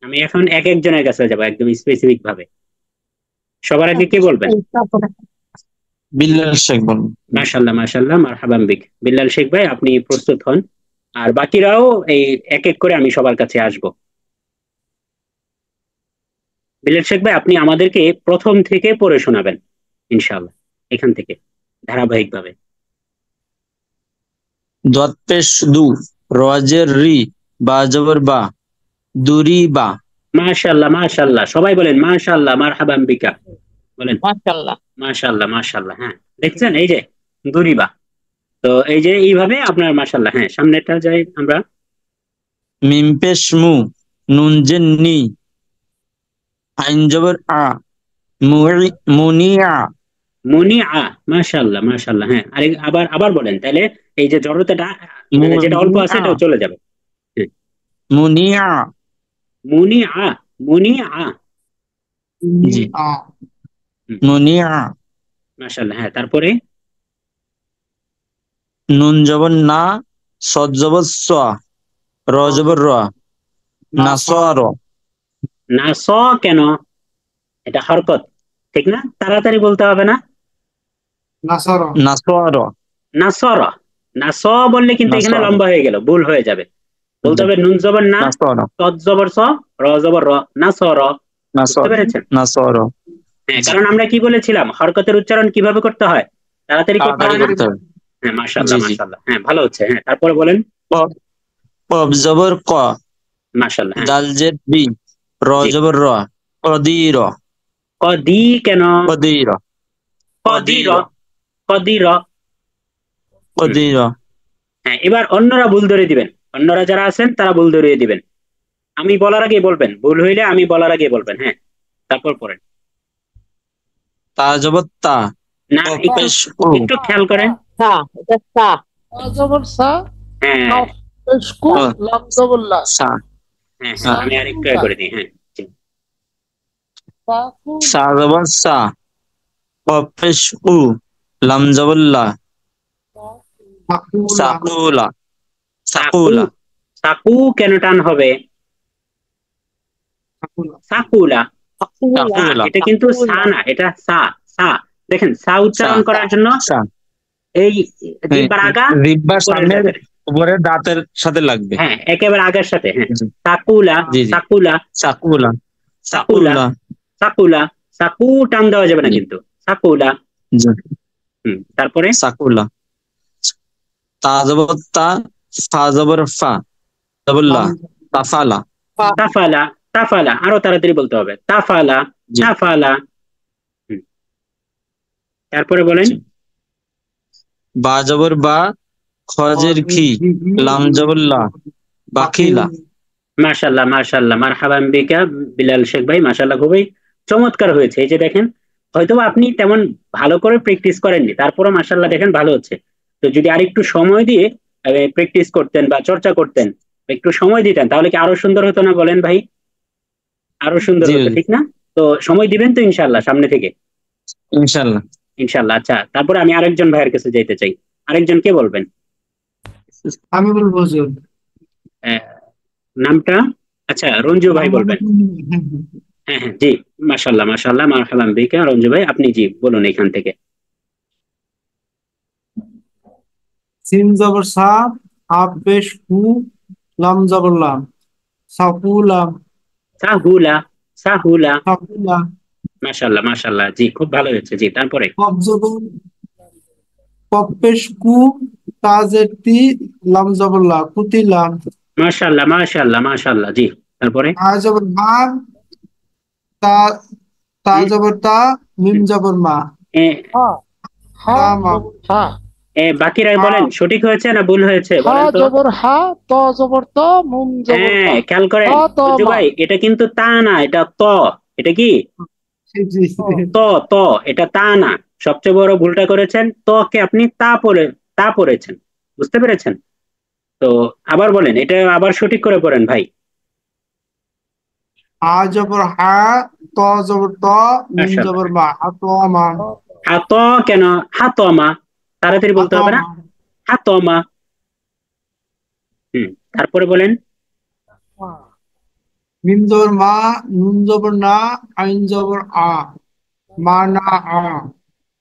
S1: আমি এখন এক একজনের কাছে যাবো একদম স্পেসিফিক ভাবে। সবার আগে কে বলবেন?
S5: বিল্লাল শেখ বলুন।
S1: মাশাআল্লাহ মাশাআল্লাহ, মারহাবান বিক। বিল্লাল শেখ ভাই আপনি প্রস্তুত হন, আর বাকিরাও এই এক এক করে আমি সবার কাছে আসব। বিল্লাল শেখ ভাই আপনি আমাদেরকে প্রথম থেকে পড়ে শোনাবেন ইনশাআল্লাহ, এখান থেকে ধারাবাহিকভাবে।
S5: দত পেশ দু, রজের রি, বা জবর বা, দুরি বা,
S1: মাশাআল্লাহ মাশাআল্লাহ, সবাই বলেন মাশাআল্লাহ, মারহাবান বিকা বলেন।
S4: মাশাআল্লাহ,
S1: মাশাআল্লাহ মাশাআল্লাহ, হ্যাঁ দেখছেন এই যে দুরিবা, তো এই যে এইভাবে আপনার মাশাআল্লাহ, হ্যাঁ সামনেটা যাই আমরা।
S5: মিম পেশ মু, নুন জের নি, আইন জবর আ, মুনিয়া।
S1: মুনিআ। মাশাআল্লাহ মাশাআল্লাহ। হ্যাঁ, আরে আবার আবার বলেন তাহলে। এই যে জড়তাটা মানে যেটা অল্প আছে
S5: মুনিয়া।
S1: এটাও চলে যাবে। হ্যাঁ,
S5: মুনিয়া।
S1: মুনিআ। মুনিআ।
S5: জি,
S2: আ
S1: হুম,
S5: মুনিয়া।
S1: মাশাআল্লাহ। হ্যাঁ, তারপরে
S5: নুন জবর না, সদ জবর স, র জবর র, নাসর।
S1: না স কেন? এটা হরকত, ঠিক না? তাড়াতাড়ি বলতে হবে না?
S2: নাসর
S5: নাসর।
S1: নাসর। না স বললে কিন্তু এখানে
S5: নাসর।
S1: লম্বা হয়ে গেল, ভুল হয়ে যাবে। বলতে
S5: জি,
S1: হবে নুন জবর না,
S5: নাসর।
S1: সদ জবর স, র জবর র, নাসর। বুঝতে
S5: নাসর।
S1: পেরেছেন?
S5: নাসর।
S1: হ্যাঁ,
S5: জি,
S1: কারণ আমরা কি বলেছিলাম হরকতের উচ্চারণ কিভাবে করতে হয়? তাড়াতাড়ি করতে
S5: তাড়াতাড়ি
S1: হয় না?
S5: করতে হবে।
S1: হ্যাঁ,
S5: জি
S1: মাশাআল্লাহ
S5: জি।
S1: মাশাআল্লাহ। হ্যাঁ, ভালো হচ্ছে। হ্যাঁ, তারপরে বলেন।
S5: কফ। কফ জবর ক,
S1: মাশাআল্লাহ। হ্যাঁ,
S5: দাল জের বি, র
S1: জি।
S5: জবর র, কদির।
S1: কদি কেন?
S5: কদির।
S1: কদির।
S5: কদির।
S1: কদির। হুম,
S5: কদির।
S1: হ্যাঁ, এবার অন্যরা ভুল ধরে দিবেন। অন্যরা যারা আছেন তারা ভুল ধরিয়ে দিবেন। আমি বলার আগে বলবেন, ভুল হইলে আমি বলার আগে বলবেন। হ্যাঁ, তারপর পড়েন।
S5: তা জবর তা,
S1: না,
S5: কফ
S1: একটু
S5: পেশ উ।
S1: একটু খেয়াল করেন।
S4: সা, এটা সা।
S3: জবর সা,
S1: হ্যাঁ
S3: কাফ পেশকু,
S5: ও,
S3: লাম জবর লা,
S5: সা।
S1: হ্যাঁ হ্যাঁ,
S5: সা।
S1: আমি আরেকটু
S3: সাকুলা,
S1: করে দিই। হ্যাঁ, জি।
S3: সাকুলা,
S5: সা জবর সা, কফ পেশ উ, লাম জবর লা,
S2: সাকুলা
S5: সাকুলা।
S1: সাকু।
S5: সাকুলা।
S1: সাকু কেন টান হবে?
S2: সাকুলা
S1: সাকুলা। সা,
S5: সাকুলা।
S1: এটা কিন্তু সা
S4: সাকুলা।
S1: না, এটা সা। সা। দেখেন, সা
S5: সা।
S1: উচ্চারণ করার জন্য
S5: সা।
S1: এই জিহ্বার আগা
S5: জিহ্বার
S1: উপরের
S5: সামনের
S1: দাঁতের,
S5: উপরে দাঁতের সাথে লাগবে।
S1: হ্যাঁ, একেবারে আগের সাথে। হ্যাঁ,
S5: জি
S1: সাকুলা।
S5: জি। জি,
S1: সাকুলা।
S5: সাকুলা।
S1: সাকুলা।
S5: সাকুলা।
S1: সাকুলা। সাকু টান দেওয়া যাবে না
S5: জি
S1: কিন্তু। সাকুলা।
S5: জি।
S1: তারপরে
S5: সাকুলা। তা জবর তা, ফা জবর ফা, জবর লা,
S2: লাম
S5: তাফালা।
S4: ফা,
S1: তাফালা। তাফালা, আরো তাড়াতাড়ি বলতে হবে। তাফালা।
S5: জি
S1: তাফালা। হুম, তারপরে বলেন।
S5: জি। বা জবর বা, খজের খি, লাম জবর লা, বাকিলা।
S1: মাশাল্লাহ মাশাল্লাহ, মারহাবান বিকা বিলাল শেখ ভাই। মাশাল্লাহ, খুবই চমৎকার হয়েছে। এই যে দেখেন, হয়তো আপনি তেমন ভালো করে প্র্যাকটিস করেননি, তারপরে মাশাল্লাহ দেখেন ভালো হচ্ছে। তো যদি আরেকটু সময় দিয়ে প্র্যাকটিস করতেন বা চর্চা করতেন, একটু সময় দিতেন, তাহলে কি আরো সুন্দর হতো না বলেন ভাই? আরো সুন্দর
S5: জি
S1: হতো,
S5: জি,
S1: ঠিক না? তো সময় দিবেন তো ইনশাল্লাহ সামনে থেকে?
S5: ইনশাল্লাহ।
S1: ইনশাল্লাহ। আচ্ছা, তারপরে আমি আরেকজন ভাইয়ের কাছে যাইতে চাই। আরেকজন কে বলবেন?
S2: আমি বলবো হুজুর।
S1: আহ, নামটা? আচ্ছা, রঞ্জু ভাই বলবেন।
S2: হ্যাঁ,
S1: হ্যাঁ হ্যাঁ, জি। মাশাল্লাহ মাশাল্লাহ, মারহাবান বিকা রঞ্জু ভাই, আপনি জি বলুন এখান থেকে।
S2: সিন জবর সা, হাফ পেশ কু, লাম জবর লাম, সাকুলা।
S1: সাহুলা। সাহুলা।
S2: সাকুলা।
S1: মাশাল্লাহ মাশাল্লাহ, জি খুব ভালো হয়েছে। জি, তারপরে
S2: কফ জবর কফ পেশ কু, তাজের তি, লাম জবর লা, কুতিলা।
S1: মাশাল্লাহ মাশাল্লাহ মাশাল্লাহ, জি। তারপরে
S2: আ জবর মা, তা তা
S1: হুম,
S2: জবর তা, মিম
S1: হুম,
S2: জবর মা,
S1: এ,
S3: হা, হা
S2: তা মা।
S3: জবর হা,
S1: বাকিরা
S2: হা
S1: বলেন সঠিক হয়েছে না ভুল হয়েছে
S3: হা
S1: বলেন তো।
S3: জবর হা, ত জবর ত, মুম জবর
S1: হ্যাঁ,
S3: মা,
S1: খেয়াল
S3: ত
S1: করেন
S3: ত
S1: রঞ্জু
S3: মা,
S1: ভাই, এটা কিন্তু তা না, এটা ত। এটা কি?
S2: জি জি।
S3: ত,
S1: ত। ত। এটা তা না। সবচেয়ে বড় ভুলটা করেছেন, ত কে আপনি তা পড়ে, তা পড়েছেন। বুঝতে পেরেছেন? তো আবার বলেন, এটা আবার সঠিক করে পড়েন ভাই।
S2: আ জবর হা, ত জবর ত, মিম
S1: মাশাআল্লাহ।
S2: জবর মা, হাত মা।
S1: হাত কেন? হাতমা। তাড়াতাড়ি
S2: হাত
S1: বলতে হবে না?
S2: মা।
S1: হাতমা। তারপরে বলেন।
S3: মা,
S2: মিম জবর মা, নুন জবর না, আইন জবর আ, মানা আ।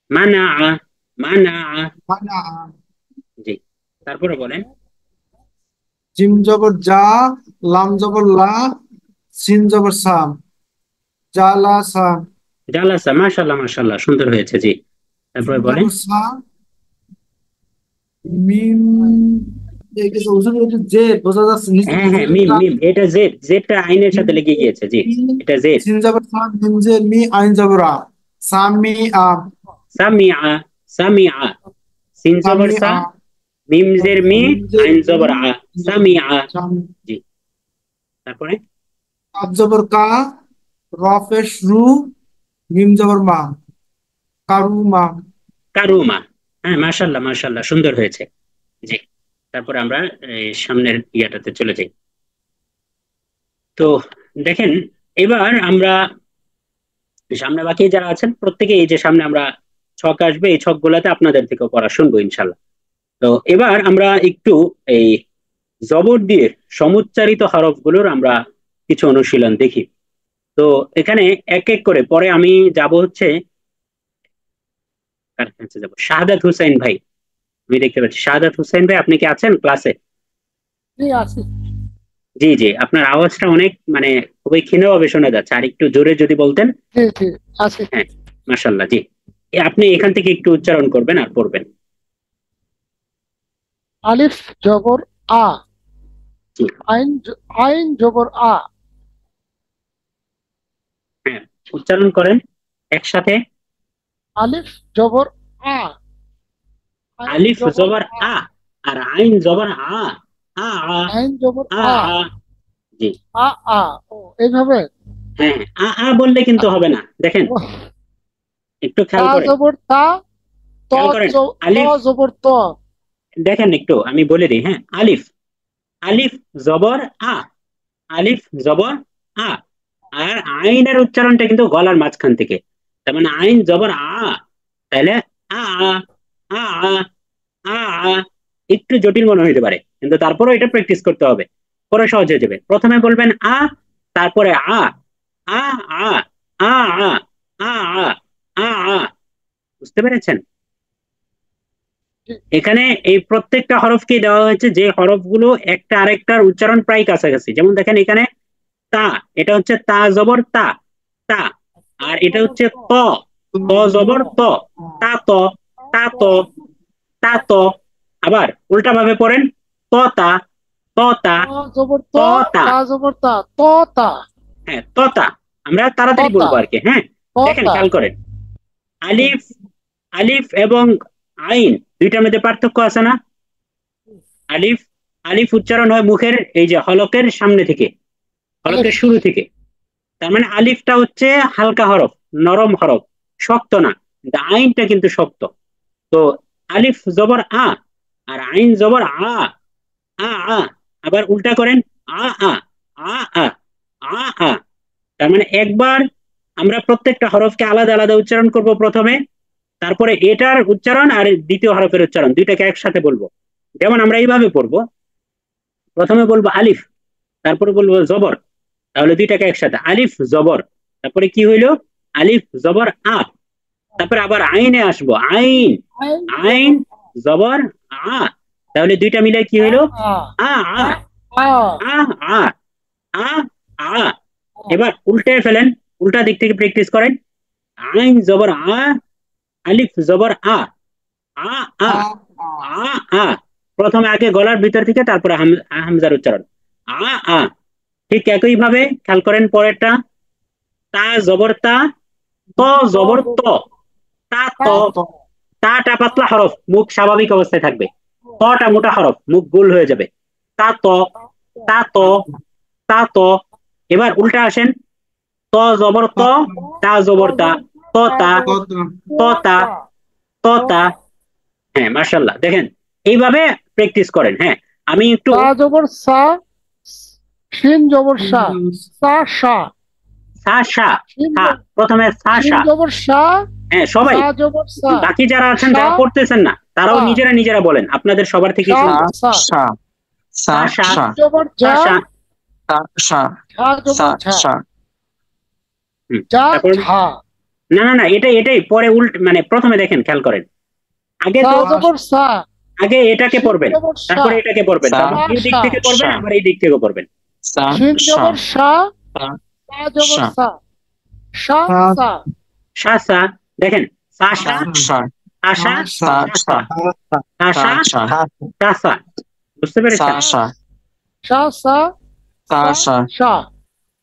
S1: মানা। মানা।
S2: মানা আ।
S1: জি, তারপরে বলেন।
S2: জিম জবর যা, লাম জবর লা, সিন জবর সাম, জালা সাম।
S1: জালাসা। মাশাল্লাহ মাশাল্লাহ, সুন্দর হয়েছে। জি, তারপরে
S2: জিম
S1: বলেন।
S2: জবর সা, মিম। এই যে হুজুর, এটা যে বোঝা যাচ্ছে নিচে
S1: হ্যাঁ হ্যাঁ,
S2: নিচে
S1: মিম
S2: টা-
S1: মিম, এটা জেড। জেডটা আইনের সাথে লেগে গিয়েছে। জি, এটা জেড।
S2: সিন জবর সাম, মিম জের মি, আইন জবর আ, সামি আ।
S1: সামিআ। সামিআ। সিন জবর
S2: সামি
S1: সা,
S2: আ।
S1: মিম জের মি,
S2: মিম জের
S1: আইন
S2: মি,
S1: জবর আ। সামিআ।
S2: সামি।
S1: জি, তারপরে
S2: কাব জবর কা, র পেশ রু, মিম জবর মা, কারুমা।
S1: কারুমা। হ্যাঁ, মাশাল্লাহ মাশাল্লাহ, সুন্দর হয়েছে। জি, তারপরে আমরা সামনের ইয়াটাতে চলে যাই। তো দেখেন, এবার আমরা সামনে বাকি যারা আছেন প্রত্যেকে, এই যে সামনে আমরা ছক আসবে, এই ছক গুলাতে আপনাদের থেকেও পড়া শুনবো ইনশাল্লাহ। তো এবার আমরা একটু এই জবর দিয়ে সমুচ্চারিত হরফগুলোর আমরা কিছু অনুশীলন দেখি। তো এখানে এক এক করে পরে আমি যাব হচ্ছে, কার কাছে যাব, শাহাদাত হুসাইন ভাই। আমি দেখতে পাচ্ছি শাহাদাত হুসাইন ভাই, আপনি কি আছেন ক্লাসে?
S3: জি আছি।
S1: জি জি, আপনার আওয়াজটা অনেক মানে খুবই ক্ষীণভাবে শোনা যাচ্ছে, আর একটু জোরে যদি বলতেন।
S3: জি জি আছি।
S1: হ্যাঁ, মাশাল্লাহ। জি, আপনি এখান থেকে একটু উচ্চারণ করবেন আর পড়বেন।
S3: আলিফ জবর আ,
S1: জি,
S3: আইন জবর আ।
S1: হ্যাঁ, উচ্চারণ করেন একসাথে।
S3: আলিফ জবর আ,
S1: আলিফ জবর আ, আর আইন জবর আ। আ আ
S3: আইন জবর
S1: আ
S3: আ,
S1: আ। জি,
S3: আ আ। ও এইভাবে।
S1: হ্যাঁ, আ আ বললে কিন্তু হবে না, দেখেন
S3: ও,
S1: একটু খেয়াল
S3: তা
S1: করেন।
S3: জবর তা, ত
S1: খেয়াল করেন,
S3: ত
S1: আলিফ,
S3: জবর ত।
S1: দেখেন একটু আমি বলে দিই। হ্যাঁ, আলিফ, আলিফ জবর আ, আলিফ জবর আ। আর আইনের উচ্চারণটা কিন্তু গলার মাঝখান থেকে, তার মানে আইন জবর আ, তাহলে আ আ আ আ আ আ। একটু জটিল মনে হইতে পারে, কিন্তু তারপরেও এটা প্র্যাকটিস করতে হবে, পরে সহজ হয়ে যাবে। প্রথমে বলবেন আ, তারপরে আ, আ আ আ আ আ আ আ আ। বুঝতে পেরেছেন? এখানে এই প্রত্যেকটা হরফকে দেওয়া হয়েছে যে হরফগুলো একটা আরেকটার উচ্চারণ প্রায় কাছাকাছি। যেমন দেখেন এখানে তা, এটা হচ্ছে তা জবর তা, তা। আর এটা হচ্ছে ত, ত জবর ত, তা ত, তা ত, তা ত। আবার উল্টা ভাবে পড়েন, ত তা, ত তা,
S3: ত জবর ত,
S1: ত তা।
S3: তা জবর তা, ত তা,
S1: হ্যাঁ, ত তা। আমরা
S3: ত
S1: তাড়াতাড়ি
S3: তা,
S1: বলবো আর কি। হ্যাঁ,
S3: ত
S1: দেখেন
S3: তা।
S1: খেয়াল করেন, আলিফ, আলিফ এবং আইন দুইটার মধ্যে পার্থক্য আছে না? আলিফ, আলিফ উচ্চারণ হয় মুখের এই যে হলকের সামনে থেকে,
S3: আলিফ।
S1: হলকের শুরু থেকে। তার মানে আলিফটা হচ্ছে হালকা হরফ, নরম হরফ, শক্ত না। কিন্তু আইনটা কিন্তু শক্ত। তো আলিফ জবর আ, আর আইন জবর আ, আ আ। আবার উল্টা করেন, আ আ আ আ আ আ। তার মানে একবার আমরা প্রত্যেকটা হরফকে আলাদা আলাদা উচ্চারণ করব প্রথমে, তারপরে এটার উচ্চারণ আর দ্বিতীয় হরফের উচ্চারণ দুইটাকে একসাথে বলবো। যেমন আমরা এইভাবে পড়বো, প্রথমে বলবো আলিফ, তারপরে বলবো জবর, তাহলে দুইটাকে একসাথে আলিফ জবর, তারপরে কি হইলো, আলিফ জবর আ। তারপরে আবার আইনে আসবো, আইন,
S3: আইন
S1: আইন জবর আ, তাহলে দুইটা মিলে কি হইলো,
S3: আ,
S1: আ আ
S3: আ,
S1: আ আ আ আ। এবার উল্টে ফেলেন, উল্টা দিক থেকে প্র্যাকটিস করেন। আইন জবর আ, আলিফ জবর আ, আ আ আ আ। প্রথমে আগে গলার ভিতর থেকে, তারপরে হামজার উচ্চারণ, আ আ। ঠিক একই ভাবে খেয়াল করেন পরেরটা, তা জবর তা, ত জবর ত, তা ত। তাটা পাতলা হরফ, মুখ স্বাভাবিক অবস্থায় থাকবে। তটা মোটা হরফ, মুখ গোল হয়ে যাবে। তা ত, তা ত, তা ত। এবার উল্টা আসেন, ত জবর ত, তা জবর তা, ত তা, ত তা, ত তা। হ্যাঁ, মাশাআল্লাহ, দেখেন এইভাবে প্র্যাকটিস করেন। হ্যাঁ, আমি একটু,
S3: সা জবর সা, শিন জবর সা, সা সা,
S1: সা সা,
S3: শিন
S1: সা, প্রথমে সা
S3: শিন
S1: সা।
S3: জবর সা,
S1: হ্যাঁ, সবাই,
S3: সা জবর সা,
S1: বাকি যারা আছেন
S3: সা
S1: যারা পড়তেছেন না, তারাও
S3: সা,
S1: নিজেরা নিজেরা বলেন, আপনাদের সবার থেকে
S3: সা
S1: শুনবো।
S3: সা,
S5: সা সা
S1: সা সা,
S5: সা
S3: জবর
S1: সা
S3: যা,
S1: সা।
S5: সা সা
S3: ঝা
S5: সা
S3: জবর ঝা,
S5: সা।
S3: যা
S1: তারপর,
S3: ঝা,
S1: না না না, এটাই এটাই পরে মানে প্রথমে দেখেন খেয়াল করেন, আগে
S3: সা
S1: তো
S3: জবর সা,
S1: আগে এটাকে
S3: শিন
S1: পড়বেন,
S3: জবর সা,
S1: তারপরে এটাকে পড়বেন,
S5: সা
S1: তারপর এই দিক
S3: সা,
S1: থেকে পড়বেন,
S5: সা
S1: আবার এই দিক থেকে পড়বেন।
S5: সা
S3: শিন
S5: সা
S3: জবর সা,
S5: সা
S3: সা জবর
S5: সা
S3: সা, সা সা,
S1: সা সা, দেখেন সা সা,
S5: সা
S1: আশা,
S5: সা সা
S1: আশা,
S5: সা
S1: সা সা। বুঝতে
S5: সা
S1: পেরেছেন?
S5: সা
S3: সা সা,
S5: সা সা
S3: সা।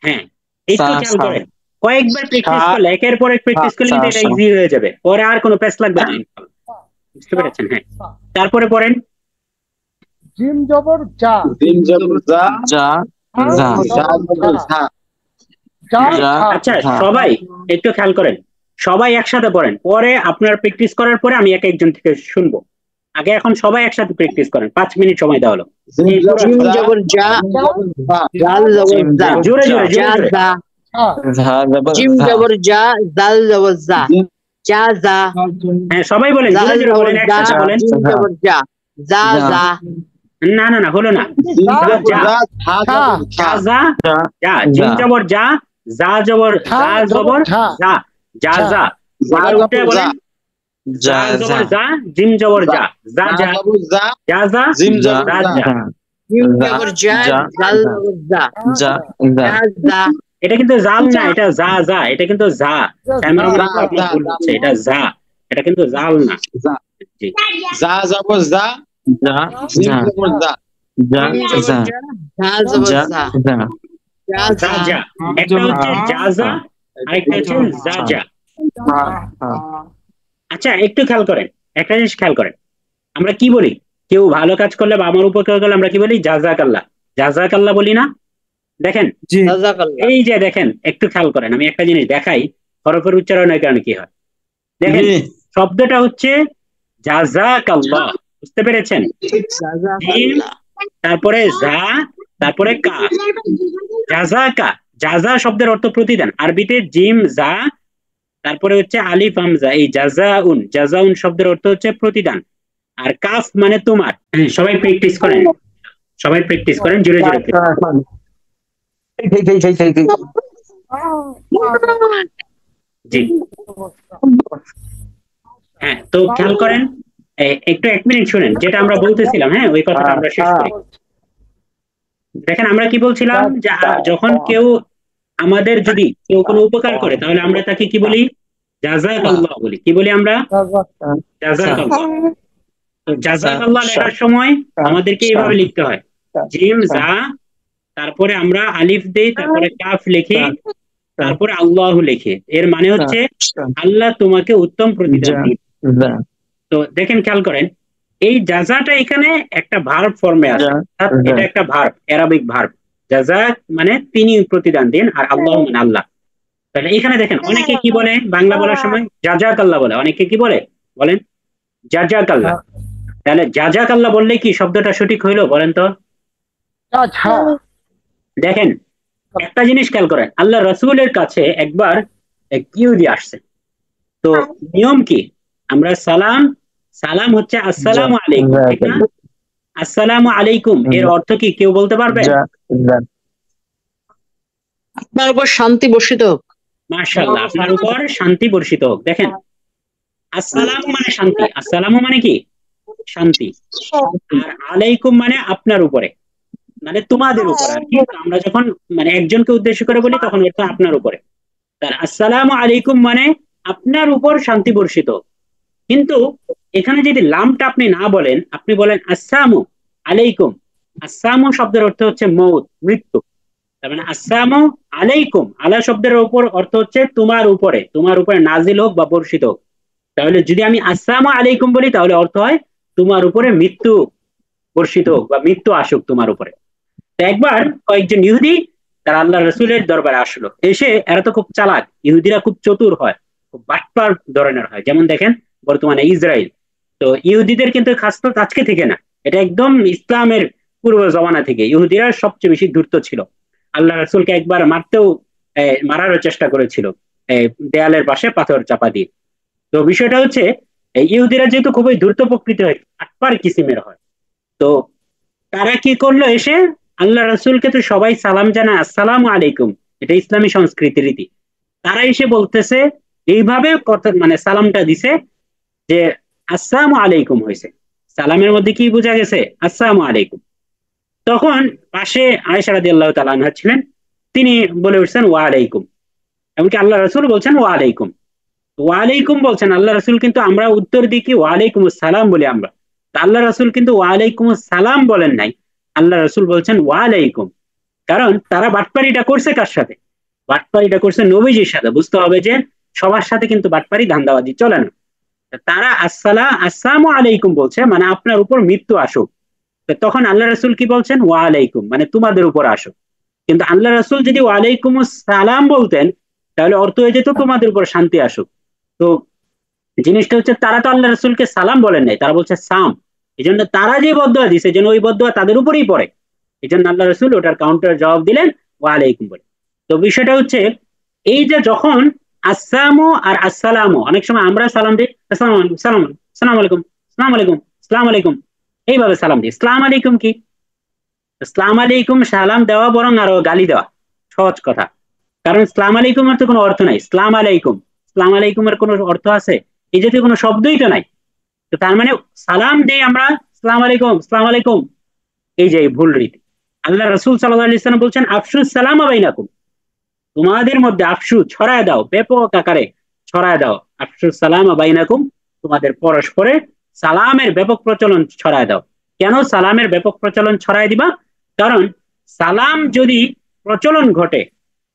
S1: হ্যাঁ, একটু
S5: সা
S1: খেয়াল
S5: সা
S1: করেন, কয়েকবার প্র্যাকটিস
S5: সা
S1: করলে, একের পর এক প্র্যাকটিস করলে কিন্তু এটা
S5: সা
S1: ইজি হয়ে যাবে, পরে আর কোনো প্যাচ লাগবে না। বুঝতে পেরেছেন? হ্যাঁ, তারপরে পড়েন,
S3: জিম জবর যা,
S2: দিন জবর যা,
S5: যা
S3: ঝা
S5: যা
S3: জবর ঝা, যা
S5: যা
S3: ঝা,
S1: আচ্ছা
S5: ঝা
S1: সবাই একটু খেয়াল করেন, সবাই একসাথে পড়েন, পরে আপনার প্র্যাকটিস করার পরে আমি এক একজন থেকে শুনবো। আগে এখন সবাই একসাথে প্র্যাকটিস করেন, 5 মিনিট সময় দেওয়া হলো। এই পুরো
S4: জিম জবর জা, জাল জবর জা,
S1: জোরে জোরে
S4: জা
S1: জোরে জোরে।
S4: জা,
S5: ঝা জবর
S4: জিম
S5: ঝা
S4: জবর জা, জাল জবর জা, জা জা,
S1: হ্যাঁ সবাই বলেন,
S4: জাল
S1: জোরে জোরে
S4: জবর
S1: বলেন,
S4: জা,
S1: একসাথে বলেন।
S4: জিম জবর জা, জা জা,
S1: না না না, হলো না। যা যা যা যা, জিম জবর যা, যা জবর যা জবর যা, যা যা, আর উঠে বলেন
S5: যা
S1: যা
S5: যা
S1: জবর যা, জিম জবর যা, যা যা, যা যা,
S5: জিম
S1: যা
S5: জবর
S1: যা।
S4: জিম জবর জা,
S5: যা,
S4: জাল জবর জা,
S5: যা যা
S4: জা জা,
S1: এটা কিন্তু জাল না, এটা যা যা, এটা কিন্তু যা। ক্যামেরা আপনার ভুল হচ্ছে, এটা যা, এটা কিন্তু জাল না। জি
S5: যা জবর যা, যা যা যা
S4: জিম জবর
S5: যা
S4: জা, জাল জবর
S5: যা
S4: জা,
S5: যা
S4: জা
S1: যা
S4: জা,
S1: যা, একটা হচ্ছে যা যা, আরেকটা হচ্ছে যা যা। আচ্ছা একটু খেয়াল করেন, একটা জিনিস খেয়াল করেন, আমরা কি বলি? কেউ ভালো কাজ করলে বা আমার উপকার করলে আমরা কি বলি? জাযাকাল্লাহ, জাযাকাল্লাহ বলি না? দেখেন
S2: জি
S4: জাযাকাল্লাহ।
S1: এই যে দেখেন, একটু খেয়াল করেন, আমি একটা জিনিস দেখাই হরফের উচ্চারণের কারণে কি হয়। দেখেন শব্দটা হচ্ছে জাযাকাল্লাহ, বুঝতে পেরেছেন? জিম,
S4: জাযাকাল্লাহ।
S1: তারপরে যা, তারপরে কা, জাযাকা। জাযা শব্দের অর্থ প্রতিদান, আরবিতে জিম যা, তারপরে হচ্ছে আলিফ হামজা, এই জাযাউন, জাযাউন শব্দের অর্থ হচ্ছে প্রতিদান। আর কাফ মানে তোমার। সবাই প্র্যাকটিস করেন, সবাই প্র্যাকটিস করেন, জোরে জোরে। জি হ্যাঁ, তো খেয়াল করেন, একটু 1 মিনিট শুনেন, যেটা আমরা বলতেছিলাম, হ্যাঁ ওই কথাটা আমরা শেষ করি। দেখেন আমরা কি বলছিলাম, যে যখন কেউ আমাদের যদি কেউ কোনো উপকার করে, তাহলে আমরা তাকে কি বলি? জাযাকাল্লাহ বলি। কি বলি আমরা? জাযাকাল্লাহ। তো জাযাকাল্লাহ লেখার সময় আমাদেরকে এইভাবে লিখতে হয়, জিম যা, তারপরে আমরা আলিফ দেই, তারপরে কাফ লিখি, তারপরে আল্লাহ লিখি। এর মানে হচ্ছে আল্লাহ তোমাকে উত্তম প্রতিদান দিন। তো দেখেন খেয়াল করেন, এই জাযাটা এখানে একটা ভার্ব ফর্মে আছে, এটা একটা ভার্ব, অ্যারাবিক ভার্ব। জাযা মানে তিনি প্রতিদান দিন, আর আল্লাহ মানে আল্লাহ। তাহলে এখানে দেখেন অনেকে কি বলে বাংলা বলার সময়? জাযাকাল্লাহ বলে। অনেকে কি বলে? বলেন জাযাকাল্লাহ। তাহলে জাযাকাল্লাহ বললে কি শব্দটা সঠিক হইলো বলেন তো? দেখেন একটা জিনিস খেয়াল করেন, আল্লাহ রাসূলের কাছে একবার এক ইহুদি আসছে। তো নিয়ম কি? আমরা সালাম, সালাম হচ্ছে আসসালামু আলাইকুম, ঠিক না? আসসালামু আলাইকুম এর অর্থ কি কেউ বলতে পারবে?
S4: আপনার উপর শান্তি বর্ষিত হোক।
S1: মাশাআল্লাহ, আপনার উপর শান্তি বর্ষিত হোক। দেখেন আসসালামু মানে শান্তি, আসসালামু মানে কি? শান্তি। আর আলাইকুম মানে আপনার উপরে, মানে তোমাদের উপর আর কি। তো আমরা যখন মানে একজনকে উদ্দেশ্য করে বলি তখন অর্থ আপনার উপরে। তার আসসালামু আলাইকুম মানে আপনার উপর শান্তি বর্ষিত হোক। কিন্তু এখানে যদি লামটা আপনি না বলেন, আপনি বলেন আসসালামু আলাইকুম, আসসালামু শব্দের অর্থ হচ্ছে মউত, মৃত্যু। তার মানে আসসালামু আলাইকুম, আলা শব্দের উপর অর্থ হচ্ছে তোমার উপরে, তোমার উপরে নাজিল হোক বা বর্ষিত হোক। তাহলে যদি আমি আসসালামু আলাইকুম বলি তাহলে অর্থ হয় তোমার উপরে মৃত্যু বর্ষিত হোক বা মৃত্যু আসুক তোমার উপরে। তো একবার কয়েকজন ইহুদি তারা আল্লাহ রসুলের দরবারে আসলো, এসে এরা তো খুব চালাক, ইহুদিরা খুব চতুর হয়, খুব বাটপার ধরনের হয়। যেমন দেখেন বর্তমানে ইসরায়েল, তো ইহুদিদের কিন্তু খাসলত আজকে থেকে না, এটা একদম ইসলামের পূর্ব জমানা থেকে ইহুদিরা সবচেয়ে বেশি ধূর্ত ছিল। আল্লাহ রসুলকে একবার মারতেও মারারও চেষ্টা করেছিল, দেয়ালের পাশে পাথর চাপা দিয়ে। তো বিষয়টা হচ্ছে ইহুদিরা যেহেতু খুবই ধূর্ত প্রকৃতি হয়, আটপার কিসিমের হয়, তো তারা কি করলো, এসে আল্লাহ রসুলকে তো সবাই সালাম জানায় আসসালামু আলাইকুম, এটা ইসলামী সংস্কৃতির রীতি। তারা এসে বলতেছে এইভাবে কথা, মানে সালামটা দিছে যে আসসালামু আলাইকুম হয়েছে, সালামের মধ্যে কি বোঝা গেছে? আসসালামু আলাইকুম। তখন পাশে আয়েশা রাদিয়াল্লাহু তাআলা আনহা ছিলেন, তিনি বলে উঠছেন ওয়া আলাইকুম, এমনকি আল্লাহ রসুল বলছেন ওয়া আলাইকুম, ওয়া আলাইকুম বলছেন আল্লাহ রসুল, কিন্তু আমরা উত্তর দিই কি ওয়া আলাইকুম আসসালাম বলি আমরা। আল্লাহ রসুল কিন্তু ওয়া আলাইকুম সালাম বলেন নাই, আল্লাহ রসুল বলছেন ওয়া আলাইকুম। কারণ তারা বাটপারিটা করছে কার সাথে? বাটপারিটা করছে নবীজির সাথে। বুঝতে হবে যে সবার সাথে কিন্তু বাটপারি ধান্দাবাজি চলে না। তারা আসসালামু আলাইকুম বলছে, মানে আপনার উপর মৃত্যু আসুক। তখন আল্লাহ রসুল কি বলছেন? ওয়া আলাইকুম, মানে তোমাদের উপর আসুক। কিন্তু আল্লাহ রসুল যদি ওয়া আলাইকুম সালাম বলতেন তাহলে অর্থ হয়ে যেত তোমাদের উপর শান্তি আসুক। তো জিনিসটা হচ্ছে তারা তো আল্লাহ রসুলকে সালাম বলেন নাই, তারা বলছে সাম। এই জন্য তারা যে বদদোয়া দিছে যেন ওই বদদোয়া তাদের উপরেই পড়ে। এই জন্য আল্লাহ রসুল ওটার কাউন্টার জবাব দিলেন ওয়ালাইকুম বলে। তো বিষয়টা হচ্ছে এই যে যখন আসসালামু আর আসসালামু, অনেক সময় আমরা সালাম দিই আসসালামু আলাইকুম, সালাম আলাইকুম, সালাম আলাইকুম, সালাম আলাইকুম, এইভাবে সালাম দিই। সালাম আলাইকুম কি? সালাম আলাইকুম সালাম দেওয়া বরং আরো গালি দেওয়া, সহজ কথা। কারণ সালাম আলাইকুম এর তো কোনো অর্থ নাই। সালাম আলাইকুম, সালাম আলাইকুম এর কোনো অর্থ আছে? এই জাতীয় কোনো শব্দই তো নাই। তো তার মানে সালাম দিই আমরা সালাম আলাইকুম, সালাম আলাইকুম, এই যে ভুল রীতি। আল্লাহ রাসূল সাল্লাল্লাহু আলাইহি ওয়াসাল্লাম বলছেন আফশুস সালাম বাইনাকুম, তোমাদের মধ্যে আফসু ছড়ায় দাও, ব্যাপক আকারে ছড়ায় দাও। আফশুস সালাম বাইনাকুম, তোমাদের পরস্পরে সালামের ব্যাপক প্রচলন ছড়ায় দাও। কেন সালামের ব্যাপক প্রচলন ছড়ায় দিবা? কারণ সালাম যদি প্রচলন ঘটে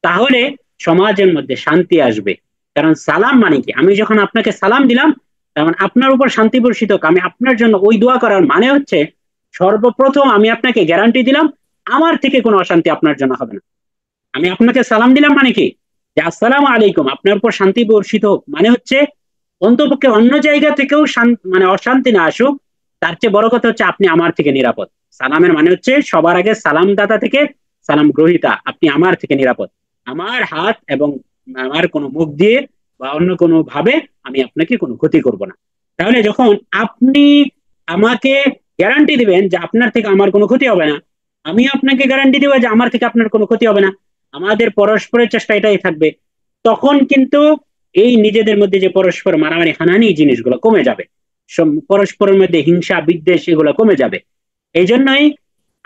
S1: তাহলে সমাজের মধ্যে শান্তি আসবে। কারণ সালাম মানে কি? আমি যখন আপনাকে সালাম দিলাম তার মানে আপনার উপর শান্তি বর্ষিত হোক, আমি আপনার জন্য ওই দোয়া করার মানে হচ্ছে সর্বপ্রথম আমি আপনাকে গ্যারান্টি দিলাম আমার থেকে কোনো অশান্তি আপনার জন্য হবে না। আমি আপনাকে সালাম দিলাম মানে কি? যে আসসালামু আলাইকুম, আপনার উপর শান্তি বর্ষিত হোক, মানে হচ্ছে অন্তপক্ষে অন্য জায়গা থেকেও মানে অশান্তি না আসুক, তার চেয়ে বড় কথা হচ্ছে আপনি আমার থেকে নিরাপদ। সালামের মানে হচ্ছে সবার আগে সালামদাতা থেকে সালাম গ্রহীতা আপনি আমার থেকে নিরাপদ। আমার হাত এবং আমার কোনো মুখ দিয়ে বা অন্য কোনো ভাবে আমি আপনাকে কোনো ক্ষতি করব না। তাহলে যখন আপনি আমাকে গ্যারান্টি দিবেন যে আপনার থেকে আমার কোনো ক্ষতি হবে না, আমি আপনাকে গ্যারান্টি দেবো যে আমার থেকে আপনার কোনো ক্ষতি হবে না, আমাদের পরস্পরের চেষ্টা এটাই থাকবে, তখন কিন্তু এই নিজেদের মধ্যে যে পরস্পর মারামারি হানাহানি জিনিসগুলো কমে যাবে, পরস্পরের মধ্যে হিংসা বিদ্বেষ এগুলো কমে যাবে। এই জন্যই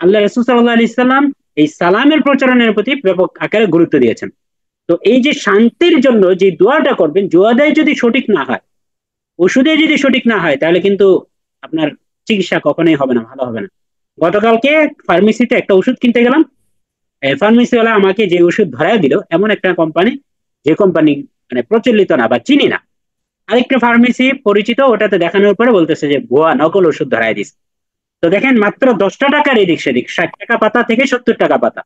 S1: আল্লাহ রাসূল সাল্লাল্লাহু আলাইহি সাল্লাম এই সালামের প্রচলনের প্রতি ব্যাপক আকারে গুরুত্ব দিয়েছেন। তো এই যে শান্তির জন্য যে দোয়াটা করবেন, দোয়াটাই যদি সঠিক না হয়, ওষুধে যদি সঠিক না হয়, তাহলে কিন্তু আপনার চিকিৎসা কখনোই হবে না, ভালো হবে না। গতকালকে ফার্মেসিতে একটা ওষুধ কিনতে গেলাম, ফার্মেসিওয়ালা আমাকে যে ওষুধ ধরায় দিল এমন একটা কোম্পানি, যে কোম্পানি মানে প্রচলিত না বা চিনি না, আরেকটা ফার্মেসি পরিচিত, ওটাতে দেখানোর পরে বলতেছে যে ভুয়া নকল ওষুধ ধরায় দিস। তো দেখেন মাত্র 10টা টাকার এদিক সেদিক, 60 টাকা পাতা থেকে 70 টাকা পাতা,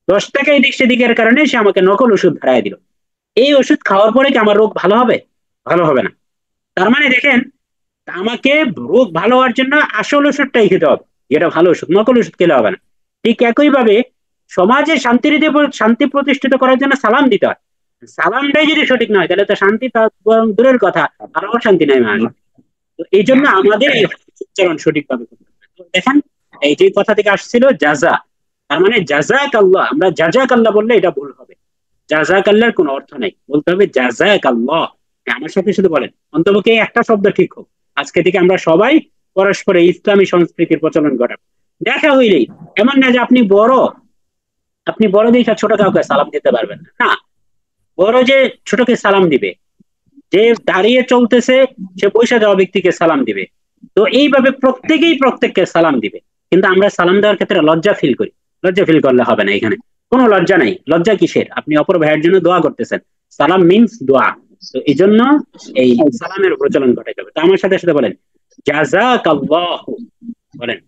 S1: 10 টাকা এদিক সেদিকের কারণে সে আমাকে নকল ওষুধ ধরায় দিল। এই ওষুধ খাওয়ার পরে কি আমার রোগ ভালো হবে? ভালো হবে না। তার মানে দেখেন আমাকে রোগ ভালো হওয়ার জন্য আসল ওষুধটাই খেতে হবে, যেটা ভালো ওষুধ, নকল ওষুধ খেলে হবে না। ঠিক একই ভাবে সমাজে শান্তি প্রতিষ্ঠিত করার জন্য সালাম দিতে হয়। সালামটাই যদি সঠিক নয় তাহলে তো শান্তি দূরের কথা, আরো শান্তি নেই আসবে। তো এই জন্য আমাদের এই উচ্চারণ সঠিকভাবে করতে হবে। তো দেখেন এই যে কথা থেকে আসছিল জাযা, তার মানে জাযাক আল্লাহ, আমরা জাযাক আল্লাহ বললে এটা ভুল হবে। জাযাক আল্লাহর কোনো অর্থ নাই, বলতে হবে জাযাক আল্লাহ। আমার সাথে শুধু বলেন অন্তপক্ষে একটা শব্দ ঠিক হোক। আজকে থেকে আমরা সবাই পরস্পরে ইসলামী সংস্কৃতির প্রচলন ঘটাবো। দেখা হইলেই এমন না যে আপনি বড় দেখে ছোট কাউকে সালাম দিতে পারবেন না, না, বড় যে ছোটকে সালাম দিবে, যে দাঁড়িয়ে চলতেছে সে পয়সা দেওয়া ব্যক্তিকে সালাম দিবে। তো এইভাবে প্রত্যেকেই প্রত্যেককে সালাম দিবে। কিন্তু আমরা সালাম দেওয়ার ক্ষেত্রে লজ্জা ফিল করি। লজ্জা ফিল করলে হবে না, এখানে কোনো লজ্জা নাই। লজ্জা কিসের? আপনি অপর ভাইয়ের জন্য দোয়া করতেছেন, সালাম মিন্স দোয়া। তো এই জন্য এই সালামের প্রচলন ঘটাইতে হবে। তো আমার সাথে সাথে বলেন জাযাকাল্লাহু, বলেন।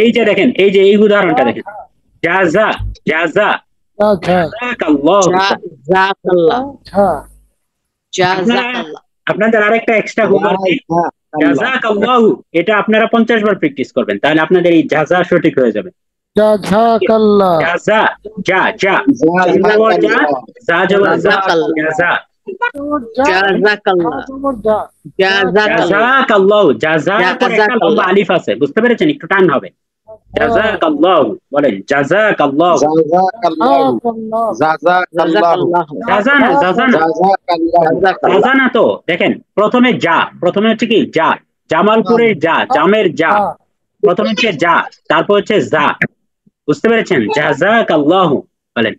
S1: এই যে দেখেন, এই যে এই উদাহরণটা দেখেন, জাযা জাযা জাযাকাল্লাহু। আপনাদের আরেকটা এক্সট্রা হোমওয়ার্ক, জাযাকাল্লাহু এটা আপনারা 50 বার প্র্যাকটিস করবেন, তাহলে আপনাদের এই জাযা সঠিক হয়ে যাবে।
S3: জাযাকাল্লাহ,
S1: জাযা, যা যা যা জবর যা, জাযা জাযাকাল্লাহু, জাযা পরে একটা লম্বা আলিফ আছে, বুঝতে পেরেছেন? একটু টান হবে। জাযাকাল্লাহু, বলেন জাযাকাল্লাহু। জাযা না, জাযা না তো। দেখেন প্রথমে হচ্ছে কি যা, জামালপুরের যা, জামের যা, প্রথমে হচ্ছে যা, তারপর হচ্ছে যা, বুঝতে পেরেছেন? জাযাকাল্লাহু বলেন।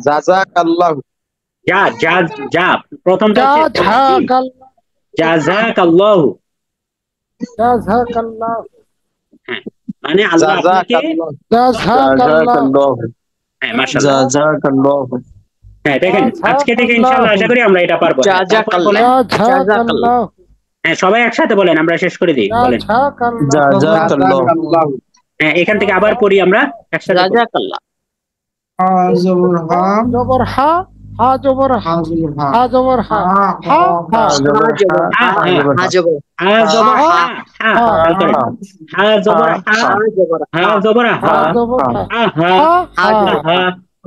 S5: জাযাকাল্লাহু,
S1: যা যা যা, প্রথমটা হচ্ছে জাযাকাল্লাহু। হ্যাঁ, মানে আল্লাহ আপনাকে, হ্যাঁ মাশাআল্লাহ,
S5: জাযাকাল্লাহু।
S1: হ্যাঁ দেখেন আজকে থেকে ইনশাআল্লাহ আশা করি আমরা এটা পারবো। হ্যাঁ সবাই একসাথে বলেন, আমরা শেষ করে দিই, বলেন
S5: জাযাকাল্লাহু।
S1: হ্যাঁ এখান থেকে আবার পড়ি আমরা একসাথে।
S2: জবর হা,
S3: হা জবর হা, হা জবর হা, হা হা,
S1: হা হা
S4: জবর
S1: হা জবর হা হা
S3: হা,
S1: খেয়াল করেন। হা জবর হা,
S4: জবর
S1: হা জবর
S3: হা
S1: হা,
S3: জবর হা,
S1: হা হা
S3: হা হা,
S1: হা।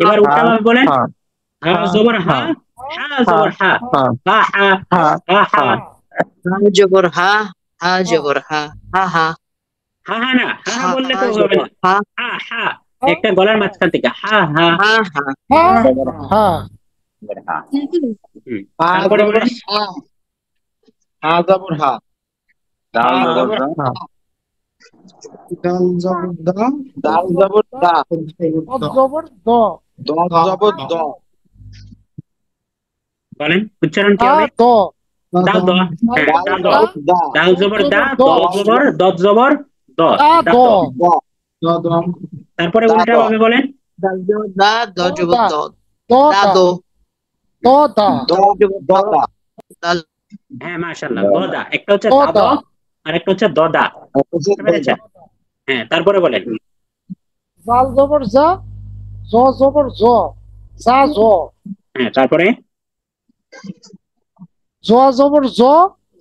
S1: এবার উল্টাভাবে বলেন, হা জবর হা, হা জবর হা, হা হা হা হা।
S4: জবর হা জবর হা হা হা
S1: হা হা না, হা হা বললে তো হবে না।
S4: হা
S1: হা হা, একটা গলার মাঝখান থেকে হা হা।
S4: হা হা
S3: হা হা,
S1: হুম, তারপরে বলেন
S5: হা জবর হা,
S1: হা জবর
S2: ডাল জবর দা,
S5: দাল জবর দা,
S3: অদ জবর দ,
S5: দ জবর দ,
S1: বলেন, উচ্চারণ কি
S3: দা
S1: হবে?
S3: দ,
S1: দা দ, হ্যাঁ
S5: দাল
S1: দা দ।
S5: জবর দা,
S1: দাল জবর দা, দ জবর, দত জবর দ,
S3: দা
S1: দা
S3: দ,
S1: দ।
S5: দ,
S2: দম
S1: তারপরে
S5: দা দ।
S1: উল্টাভাবে বলেন
S4: দাল জবর দা দ জবর দ
S3: দ
S4: দা
S3: দা,
S4: দো
S3: দ দা,
S5: দ দ দা,
S4: দাল
S1: হ্যাঁ মাশাআল্লাহ, দদা। একটা হচ্ছে
S3: দদা।
S1: দাদ আর একটা হচ্ছে দদা, বুঝতে পেরেছেন? হ্যাঁ, তারপরে বলেন
S3: জাল জবর যা, জ জবর জ, যা জ,
S1: হ্যাঁ, তারপরে
S3: জ জবর জ,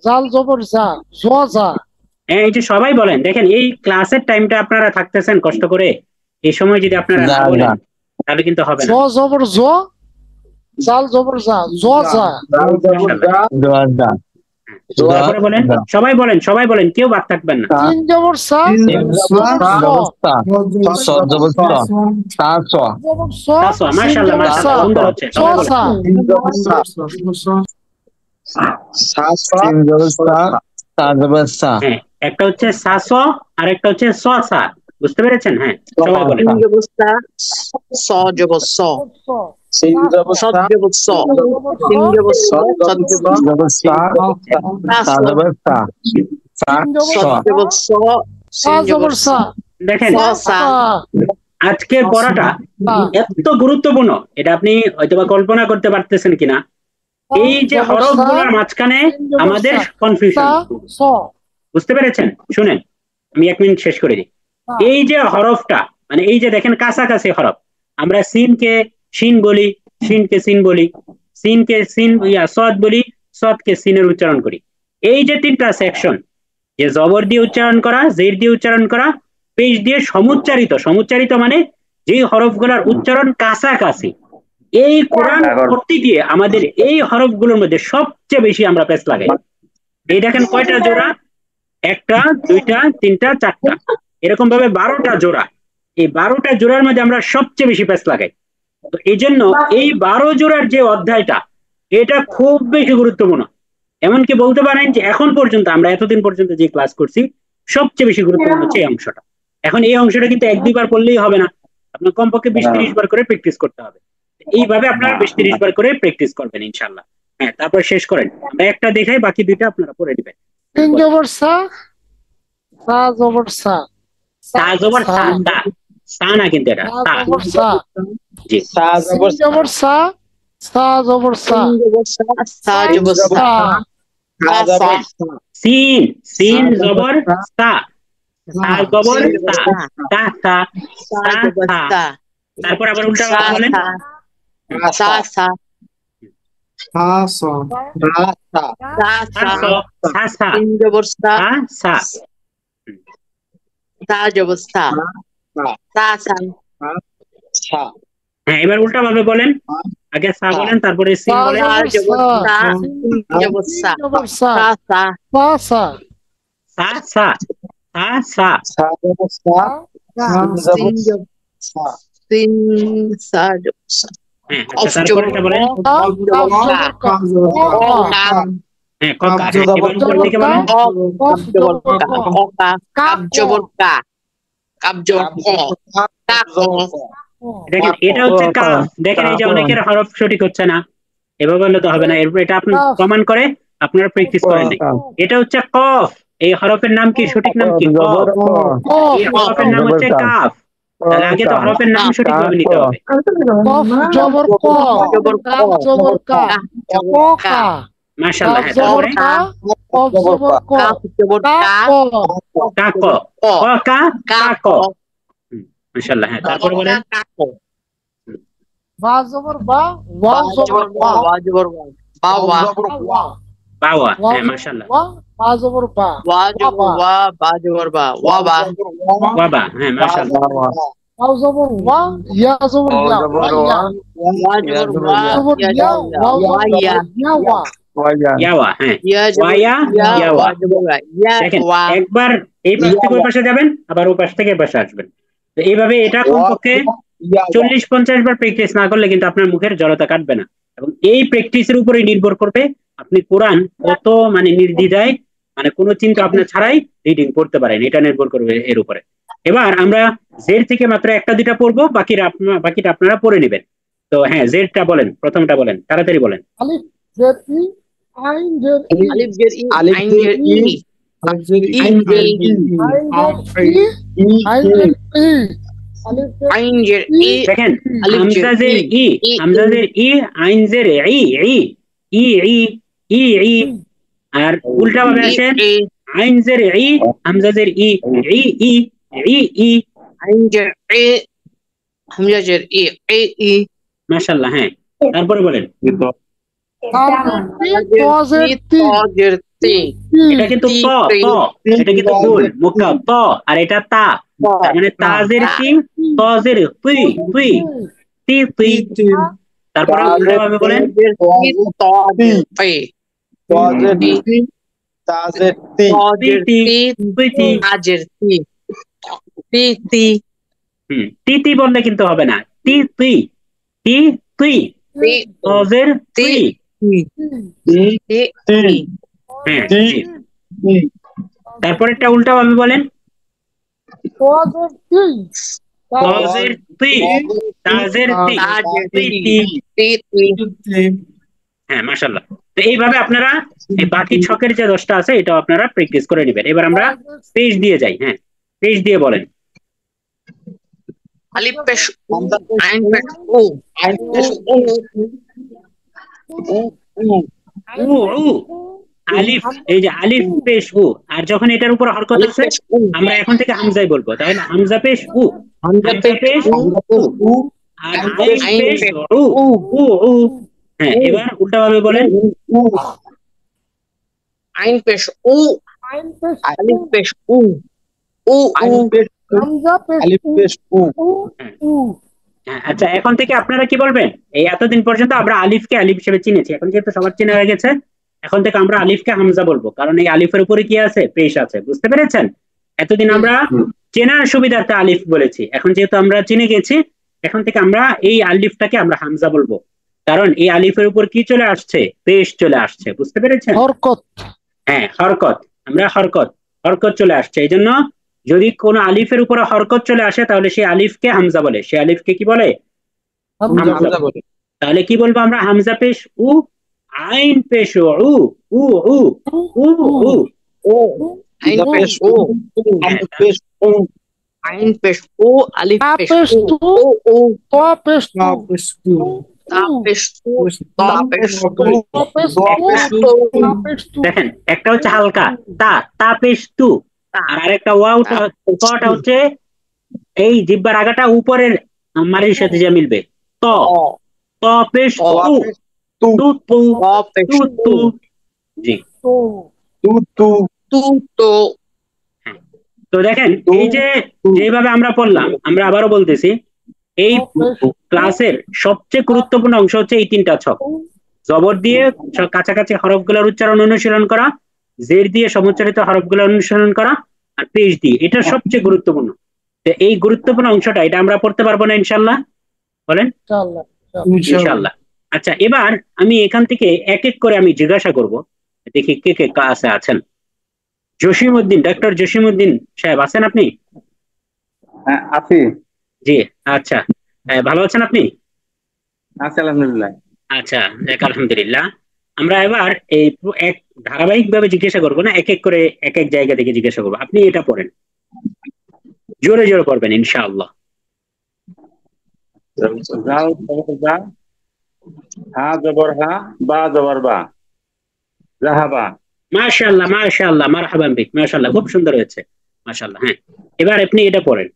S3: জাল জবর যা, জ যা,
S1: হ্যাঁ, এই যে সবাই বলেন। দেখেন, এই ক্লাসের টাইমটা আপনারা থাকতেছেন কষ্ট করে, এই সময় যদি আপনারা না বলেন তাহলে কিন্তু হবে
S3: জ
S1: না।
S3: জবর জ, জাল জবর যা, জ যা,
S5: দাল জবর দা,
S1: তারপরে বলেন, সবাই বলেন, সবাই বলেন, কেউ বাদ থাকবেন না।
S3: তিন জবর সা,
S5: স জবর স, সা স,
S3: জবর স,
S1: তাসওয়া,
S3: সিন
S1: মাশাআল্লাহ,
S3: জবর সা,
S1: মাশাআল্লাহ, সুন্দর হচ্ছে,
S3: স
S1: সবাই বলেন।
S3: সা,
S5: সা সিন জবর সা, সা জবর সা,
S1: হ্যাঁ, একটা হচ্ছে সাস আর একটা হচ্ছে স সা, বুঝতে পেরেছেন? হ্যাঁ, সবাই বলেন।
S4: সিন জবর সা স জবর স
S5: সিন জবর
S4: সদ
S5: সা,
S4: জবর স সিন জবর স সদ জবর স
S5: জবর সা, সা জবর সা, সা স,
S4: সদ জবর স
S3: সা
S4: সিন
S3: জবর সা,
S1: দেখেন,
S4: স সা
S1: আজকের পড়াটা
S3: সা,
S1: এত গুরুত্বপূর্ণ, এটা আপনি হয়তোবা কল্পনা করতে পারতেছেন কিনা। এই যে হরফগুলোর মাঝখানে আমাদের কনফিউশন,
S3: সা স,
S1: বুঝতে পেরেছেন? শুনেন, আমি 1 মিনিট শেষ করে দিই। এই যে হরফটা, মানে এই যে দেখেন কাছাকাছি হরফ, আমরা সিনকে শিন বলি, শিনকে সিন বলি, সিনকে সিন সদ বলি, সদকে সিনের উচ্চারণ করি। এই যে 3টা সেকশন, যে জবর দিয়ে উচ্চারণ করা, জের দিয়ে উচ্চারণ করা, পেশ দিয়ে সমুচ্চারিত, সমুচ্চারিত মানে যেই হরফগুলোর উচ্চারণ কাছাকাছি। এই কোরআন পড়তে গিয়ে আমাদের এই হরফগুলোর মধ্যে সবচেয়ে বেশি আমরা পেশ লাগাই। এই দেখেন কয়টা জোড়া, 1টা 2টা 3টা 4টা, এরকম ভাবে 12টা জোড়া। এই 12টা জোড়ার মধ্যে আমরা সবচেয়ে বেশি পেশ লাগাই। তো এই জন্য এই 12 জোড়ার যে অধ্যায়টা, এটা খুব বেশি গুরুত্বপূর্ণ। এমনকি বলতে পারেন যে এখন পর্যন্ত আমরা এতদিন পর্যন্ত যে ক্লাস করছি, সবচেয়ে বেশি গুরুত্বপূর্ণ হচ্ছে এই অংশটা। এখন এই অংশটা কিন্তু 1-2 বার পড়লেই হবে না, আপনার কমপক্ষে 20-30 বার করে প্র্যাকটিস করতে হবে। এইভাবে আপনারা 20-30 বার করে প্র্যাকটিস করবেন ইনশাআল্লাহ। হ্যাঁ, তারপর শেষ করেন, আমরা একটা দেখাই, বাকি 2টা আপনারা পড়ে দিবেন।
S3: তিন জবর সা, সা জবর সা,
S1: সা জবর সা, সা সা না কিন্তু এটা
S3: সা
S1: সা।
S3: জবর সা,
S1: জি,
S5: সা
S3: সিন
S5: জবর
S3: জবর সা, সা জবর সা,
S4: সিন জবর সা সা জবর সা
S3: সা,
S5: সা জবর সা,
S1: সিন সিন জবর সা, সা জবর সা, সা সা
S4: সা
S1: সা
S4: জবর
S1: সা।
S4: সা
S1: তারপর আবার উল্টা
S4: সা
S1: বলেন,
S4: সা সা
S2: সা স
S5: সা সা,
S4: সা
S1: সা
S4: সা
S1: সা সা
S4: সিন জবর সা
S1: সা সা।
S4: সা জবর সা সা সা
S5: সা,
S1: হ্যাঁ, এবার উল্টা ভাবে বলেন, আগে সা বলেন, তারপরে সিন
S3: সা
S1: বলেন।
S4: সা জবর সা সিন জবর সা
S3: জবর সা,
S4: সা সা
S3: সা সা,
S1: সা সা সা সা।
S5: সা জবর সা,
S4: সিন জবর
S5: সা,
S4: সিন সা জবর সা
S1: হ্যাঁ,
S4: কফ
S1: আচ্ছা,
S4: জবর
S1: তারপরে বলেন।
S3: কাফ জবর কা,
S1: হ্যাঁ, ক কা। এবার উপর থেকে বলেন,
S3: কফ জবর ক,
S4: কাপ জবর কা কাপ জবর ক কা ক
S1: দেখেন এটা হচ্ছে কাফ। দেখেন এই যে অনেকের হরফ সঠিক হচ্ছে না, এভাবে বললে তো হবে না। এরপর এটা আপনি প্রমাণ করে আপনারা প্র্যাকটিস করেন নাই। এটা হচ্ছে কফ, এই হরফের নাম কি, সঠিক নাম কি? কফ। এই হরফের নাম হচ্ছে কাফ। তাহলে আগে তো হরফের নাম সঠিকভাবে নিতে হবে।
S3: কফ জবর ক, কাফ জবর কা, ক কা,
S1: মাশাআল্লাহ।
S3: কাফ
S1: হ্যাঁ,
S3: জবর
S1: তারপরে
S3: কা, কফ জবর ক,
S4: কাপ জবর
S3: কা
S4: কা
S3: ক,
S1: কা ক, ক কা কা ক। মাশাআল্লাহ। হ্যাঁ, তারপরে বলেন,
S4: কা ক
S3: Ba জবর বা,
S4: বা
S3: ওয়াও জবর
S4: জবর
S3: ওয়া,
S4: ওয়া জবর ওয়া, বা ওয়া,
S3: ওয়া,
S1: বাওয়া,
S3: ওয়াও
S1: হ্যাঁ
S3: জবর
S1: মাশাআল্লাহ।
S3: ওয়া, বা জবর বা,
S4: ওয়া
S3: ওয়া
S4: জবর
S3: বা,
S4: ওয়া, বা জবর বা, ওয়া বা,
S1: ওয়াবা, হ্যাঁ মাশাআল্লাহ।
S3: ওয়াও জবর ওয়া, ইয়া জবর
S5: ওয়াও
S3: ইয়া,
S5: জবর
S3: ওয়া
S5: ওয়া,
S3: ইয়া,
S4: ওয়া
S5: ইয়া
S4: জবর
S5: জবর
S4: ওয়া,
S5: ইয়া,
S3: জবর
S4: ইয়া
S3: ইয়া,
S4: জবর ইয়া,
S3: ওয়াও
S4: ওয়া
S3: জবর
S4: ইয়া,
S3: ইয়া ওয়া,
S5: ওয়া
S1: ইয়াওয়া, হ্যাঁ
S4: ইয়া জবর
S1: ওয়ায়া
S4: ইয়া, ওয়া
S1: ইয়াওয়া।
S4: জবর ওয়া, ইয়া
S1: দেখেন
S4: ওয়া,
S1: একবার এই পাশ থেকে ওই পাশে যাবেন, আবার ওই পাশ থেকে এই পাশে আসবেন। তো এইভাবে এটা কমপক্ষে 40-50 বার প্র্যাকটিস না করলে কিন্তু আপনার মুখের জড়তা কাটবে না। এবং এই প্র্যাকটিসের উপরে নির্ভর করবে আপনি কোরআন কত মানে নির্দ্বিধায়, মানে কোনো চিন্তা আপনার ছাড়াই রিডিং পড়তে পারেন, এটা নির্ভর করবে এর উপরে। এবার আমরা জের থেকে মাত্র একটা দুটা পড়বো, বাকিটা আপনারা পড়ে নেবেন। তো হ্যাঁ, জেরটা বলেন, প্রথমটা বলেন, তাড়াতাড়ি বলেন।
S3: আলিফ জের ই, আইন জের ই,
S4: আলিফ জের ই, আইন জের ই, ই
S1: আইন
S4: জের ই,
S3: আইন জের ই, আইন জের ই, আলিফ জের
S4: আইন জের ই,
S1: দেখেন
S4: আলিফ জের
S1: হামজাজের ই,
S4: ই,
S1: হামজাজের ই, আইনজের ই, ই ই ই ই ই। আর উল্টা ভাবে
S4: ই,
S1: আসেন,
S4: ই,
S1: আইনজের ই, হামজাজের ই, ই ই ই ই।
S4: আইন জের ই, হামজা জের ই, ই ই,
S1: মাশাআল্লাহ, হ্যাঁ তারপরে বলেন।
S3: তারপর তি, ত জের
S4: তি,
S3: তি,
S4: ত জের তি,
S3: তি,
S1: এটা কিন্তু
S4: তি,
S1: ত,
S4: তি,
S1: ত এটা কিন্তু গোল মুখটা ত, আর এটা তা, তার মানে তাজের
S4: তা,
S1: কি, তজের তুই, তুই তি তুই। তারপরে উল্টা ভাবে বলেন,
S4: জের তি, ত জের তি, তি, ত
S1: তুই
S4: জের
S1: তি,
S4: তি,
S1: তুই তি।
S4: তা জের তি, তি, তি,
S1: তি তি বললে কিন্তু হবে না, তি তুই, তি তুই,
S4: তি,
S1: তজের
S4: তি,
S1: তুই।
S4: তি, তি,
S1: হ্যাঁ জি। তারপরেরটা উল্টা ভাবে বলেন,
S3: ত জের তি,
S1: তজের তুই, তাজের তি,
S4: তা জের
S1: তুই
S4: তি,
S1: তি।
S4: তি, তি,
S1: হ্যাঁ মাশাআল্লাহ। তো এইভাবে আপনারা এই বাকি ছকের যে 10টা আছে এটা আপনারা প্র্যাকটিস করে নেবেন। এবার আমরা পেজ দিয়ে যাই, হ্যাঁ পেজ দিয়ে বলেন।
S4: আলিফ পেশ উ, আইন পেশ উ, আইন পেশ উ,
S1: উ উ আলিফ, এই যে আলিফ পেশ উ, আর যখন এটার উপর হরকত
S4: আলিফ
S1: আছে
S4: পেশ উ,
S1: আমরা এখন থেকে হামজাই বলবো, তাহলে হামজা পেশ উ,
S4: হামজা
S1: হামজা
S4: পেশ
S1: পেশ
S4: উ,
S1: উ, আর আইন
S4: আইন
S1: পেশ
S4: পেশ
S1: উ,
S4: উ,
S1: উ উ। হ্যাঁ এবার উল্টা ভাবে বলেন,
S4: আইন পেশ উ,
S3: আইন পেশ
S4: আলিফ পেশ উ, উ, উ,
S3: হামজা পেশ উ, উ,
S1: হ্যাঁ আচ্ছা এখন থেকে আপনারা কি বলবেন, এই এতদিন পর্যন্ত আমরা আলিফকে আলিফ হিসেবে চিনেছি, এখন যেহেতু সবার চেনা হয়ে গেছে, এখন থেকে আমরা আলিফকে হামজা বলবো, কারণ এই আলিফের উপরে কি আছে, পেশ আছে, বুঝতে পেরেছেন? এতদিন আমরা চেনার সুবিধার্থে আলিফ বলেছি, এখন যেহেতু আমরা চিনে গেছি, এখন থেকে আমরা এই আলিফটাকে আমরা হামজা বলবো, কারণ এই আলিফের উপর কি চলে আসছে, পেশ চলে আসছে, বুঝতে পেরেছেন?
S3: হরকত,
S1: হ্যাঁ হরকত, আমরা হরকত, হরকত চলে আসছে, এই জন্য যদি কোনো আলিফের উপরে হরকত চলে আসে তাহলে সেই আলিফকে হামজা বলে, সেই আলিফকে কি বলে, হামজা বলে। তাহলে কি বলবো আমরা, হামজা পেশ উ, আইন পেশ উ, উ উ উ উ।
S4: ও, আইন পেশ ও, আইন পেশ ও, আলিফ
S3: তা
S4: পেশ
S3: পেশ
S4: উ,
S3: তু,
S4: ও, ও,
S3: ত পেশ তু,
S4: তা পেশ তু, ত পেশ তু,
S3: ত পেশ
S4: ত
S3: তু,
S4: পেশ তু,
S3: তা পেশ তু,
S1: দেখেন একটা হচ্ছে হালকা তা, তা পেশ তু, আর আরেকটা ওয়াওটা, তটা হচ্ছে এই জিহ্বার আগাটা উপরের মারির সাথে যে মিলবে, ত, ত পেশ তু, তু তু,
S4: ত পেশ
S1: তু
S4: তু,
S1: তু। জি।
S4: তু তো,
S1: তো দেখেন এই যে যেভাবে আমরা পড়লাম, আমরা আবারও বলতেছি, এই ক্লাসের সবচেয়ে গুরুত্বপূর্ণ অংশ হচ্ছে এই 3টা ছক, জবর দিয়ে কাছাকাছি হরফগুলোর উচ্চারণ অনুশীলন করা, জের দিয়ে সমুচ্চারিত হরফগুলো অনুসরণ করা, আর পেশ দিয়ে, এটা সবচেয়ে গুরুত্বপূর্ণ। তো এই গুরুত্বপূর্ণ অংশটা এটা আমরা পড়তে পারবো না ইনশাল্লাহ, বলেন
S3: ইনশাআল্লাহ,
S1: ইনশাল্লাহ। আচ্ছা এবার আমি এখান থেকে এক এক করে আমি জিজ্ঞাসা করব, দেখি কে কে ক্লাসে আছেন। জসিমউদ্দিন, ডক্টর জসিমউদ্দিন সাহেব আছেন আপনি?
S5: হ্যাঁ আছি,
S1: জি। আচ্ছা ভালো আছেন আপনি?
S5: আছি আলহামদুলিল্লাহ।
S1: আচ্ছা যাক আলহামদুলিল্লাহ। আমরা এবার এই এক ধারাবাহিক ভাবে জিজ্ঞাসা করবো না, এক এক করে এক এক জায়গা থেকে জিজ্ঞাসা করবো, আপনি এটা পড়েন, জোরে জোরে পড়বেন ইনশাআল্লাহ।
S5: জাল জবর জা, হা জবর হা, বা জবর বা, জাহাবা।
S1: মাশাআল্লাহ মাশাআল্লাহ, মারহাবান বিক, মাশাআল্লাহ খুব সুন্দর হয়েছে, মাশাআল্লাহ। হ্যাঁ এবার আপনি এটা পড়েন।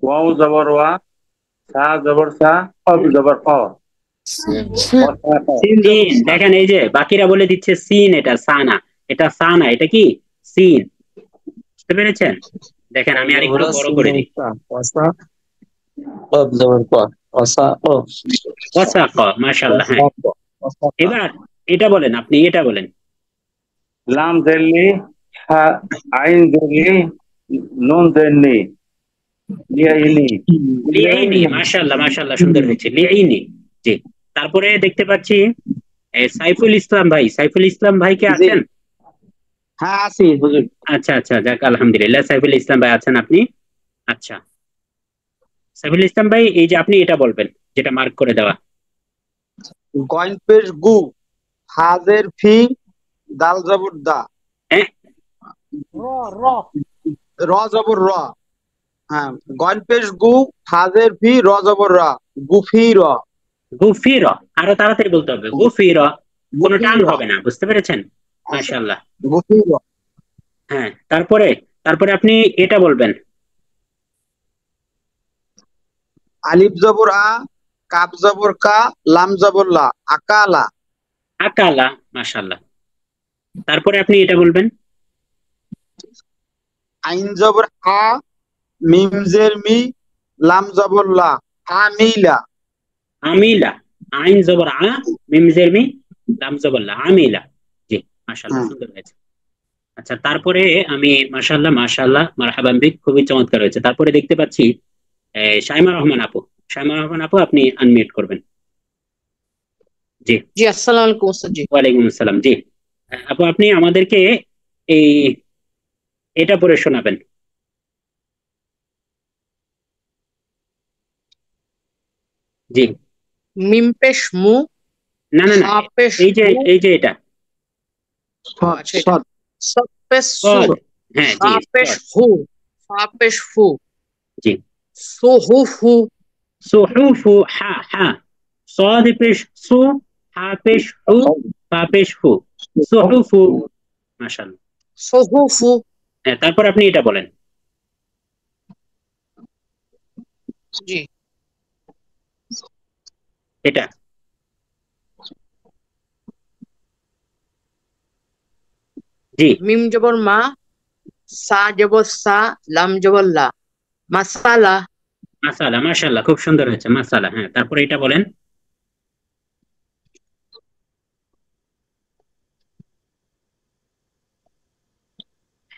S5: ওয়াও জবর ওয়া,
S6: সা জবর সা, কফ জবর ক।
S3: sin sin
S1: সিন, দেখেন এই যে বাকিরা বলে দিচ্ছে সিন, এটা সানা, এটা সানা, এটা কি সিন। বুঝতে পেরেছেন? দেখেন আমি আরেকটু বড় করে দিই।
S5: ওয়াসা কফ জবর ক, ওয়াসা কফ।
S1: ওয়াসাক, মাশাআল্লাহ। হ্যাঁ, এবার এটা বলেন, আপনি এটা বলেন।
S6: লাম জেরলি, হা আইন জেরলি, নুন জেরনি, লিয়াইনি।
S1: লিআইনি, মাশাআল্লাহ মাশাআল্লাহ, সুন্দর হয়েছে, লিআইনি। জি, তারপরে দেখতে পাচ্ছি সাইফুল ইসলাম ভাই, সাইফুল ইসলাম ভাই কে আছেন?
S4: হ্যাঁ আছি হুজুর।
S1: আচ্ছা আচ্ছা, যাক আলহামদুলিল্লাহ, সাইফুল ইসলাম ভাই আছেন আপনি। আচ্ছা, সাইফুল ইসলাম ভাই, এই যে আপনি এটা বলবেন যেটা মার্ক করে দেওয়া।
S4: গইন পেশ গু, হাজের ফি, দাল জবর দা,
S1: হ্যাঁ,
S3: ra ra
S4: র জবর র। হ্যাঁ, গইন পেশ গু, হাজের ফি, র জবর র, গুফি র।
S1: গুফির, আরো তাড়াতাড়ি বলতে হবে, গুফির, কোনো টান হবে না, বুঝতে পেরেছেন? মাশাআল্লাহ।
S4: গুফি র।
S1: হ্যাঁ, তারপরে তারপরে আপনি এটা বলবেন।
S4: আলিফ জবর আ, কাপ জবর কা, লাম জবর লা, আকালা।
S1: আকালা, মাশাআল্লাহ। তারপরে আপনি এটা বলবেন।
S4: আইন জবর আ, মিম জের মি, লাম জবর লা, আমিলা।
S1: আমিলা, আইন জবর আ, মিম জের মি, লাম জবর লা, আমিলা। জি, মাশাআল্লাহ,
S4: হুম।
S1: সুন্দর হয়েছে। আচ্ছা, তারপরে আমি মাশাআল্লাহ মাশাআল্লাহ, মারহাবান বিক, খুবই চমৎকার হয়েছে। তারপরে দেখতে পাচ্ছি শাইমা রহমান আপু, শাইমা রহমান আপু, আপনি আনমিউট করবেন। জি,
S7: জি আসসালামু আলাইকুম ওস্তাদ জি।
S1: ওয়ালাইকুম আসসালাম। জি, আপু আপনি আমাদেরকে এই এটা পড়ে শোনাবেন। জি,
S7: মিম পেশ মু,
S1: না না না,
S7: হা পেশ
S1: এই যে
S7: হু,
S1: এই যে এটা
S7: আচ্ছা এটা সদ পেশ সু,
S1: পদ, হ্যাঁ জি,
S7: হা পেশ
S1: পদ।
S7: হু, ফা পেশ ফু,
S1: জি,
S7: সুহুফু,
S1: সুহুফু, হা হা, صاد পেশ সু, হা পেশ হু, ফা পেশ ফু, সুহুফু, মাশাআল্লাহ।
S7: সুহুফু।
S1: হ্যাঁ, তারপর আপনি এটা বলেন।
S7: জি,
S1: এটা জি,
S7: মিম জবর মা, সা জবর সা, লাম জবর লা, মাসালা।
S1: মাসালা, মাশাআল্লাহ, খুব সুন্দর হয়েছে, মাসালা। হ্যাঁ, তারপরে এটা বলেন।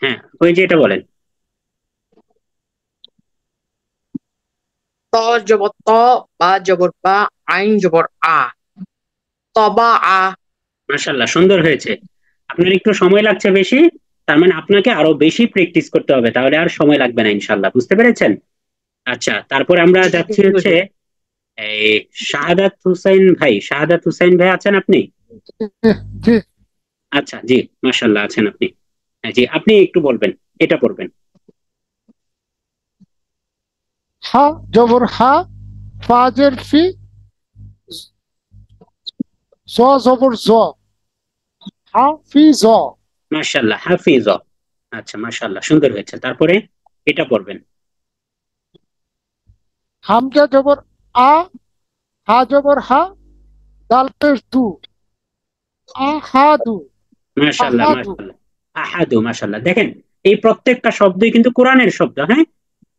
S1: হ্যাঁ, ওই যে এটা বলেন।
S7: ত জবর ত, বা জবর বা, আইন জবর আ, তবা আ।
S1: মাশাআল্লাহ, সুন্দর হয়েছে। আপনার একটু সময় লাগছে বেশি, তার মানে আপনাকে আরো বেশি প্র্যাকটিস করতে হবে, তাহলে আর সময় লাগবে না ইনশাআল্লাহ, বুঝতে পেরেছেন? আচ্ছা, তারপরে আমরা যাচ্ছি হচ্ছে এই শাহাদাত হুসাইন ভাই, শাহাদাত হুসাইন ভাই আছেন আপনি?
S3: জি
S1: আচ্ছা, জি, মাশাআল্লাহ আছেন আপনি। হ্যাঁ জি, আপনি একটু বলবেন, এটা পড়বেন।
S3: হা জবর হা, ফাজের ফি, জ জবর জ, হা ফি জ,
S1: মাশাআল্লাহ, হাফিজ। আচ্ছা, মাশাআল্লাহ, সুন্দর হয়েছে। তারপরে এটা পড়বেন।
S3: হামজা জবর আ, হা জবর হা, দাল পেশ দু, আহাদু
S1: মাশাআল্লাহ
S3: আহাদু।
S1: মাশাআল্লাহ, আহাদু, মাশাআল্লাহ। দেখেন এই প্রত্যেকটা শব্দই কিন্তু কোরআনের শব্দ, হ্যাঁ,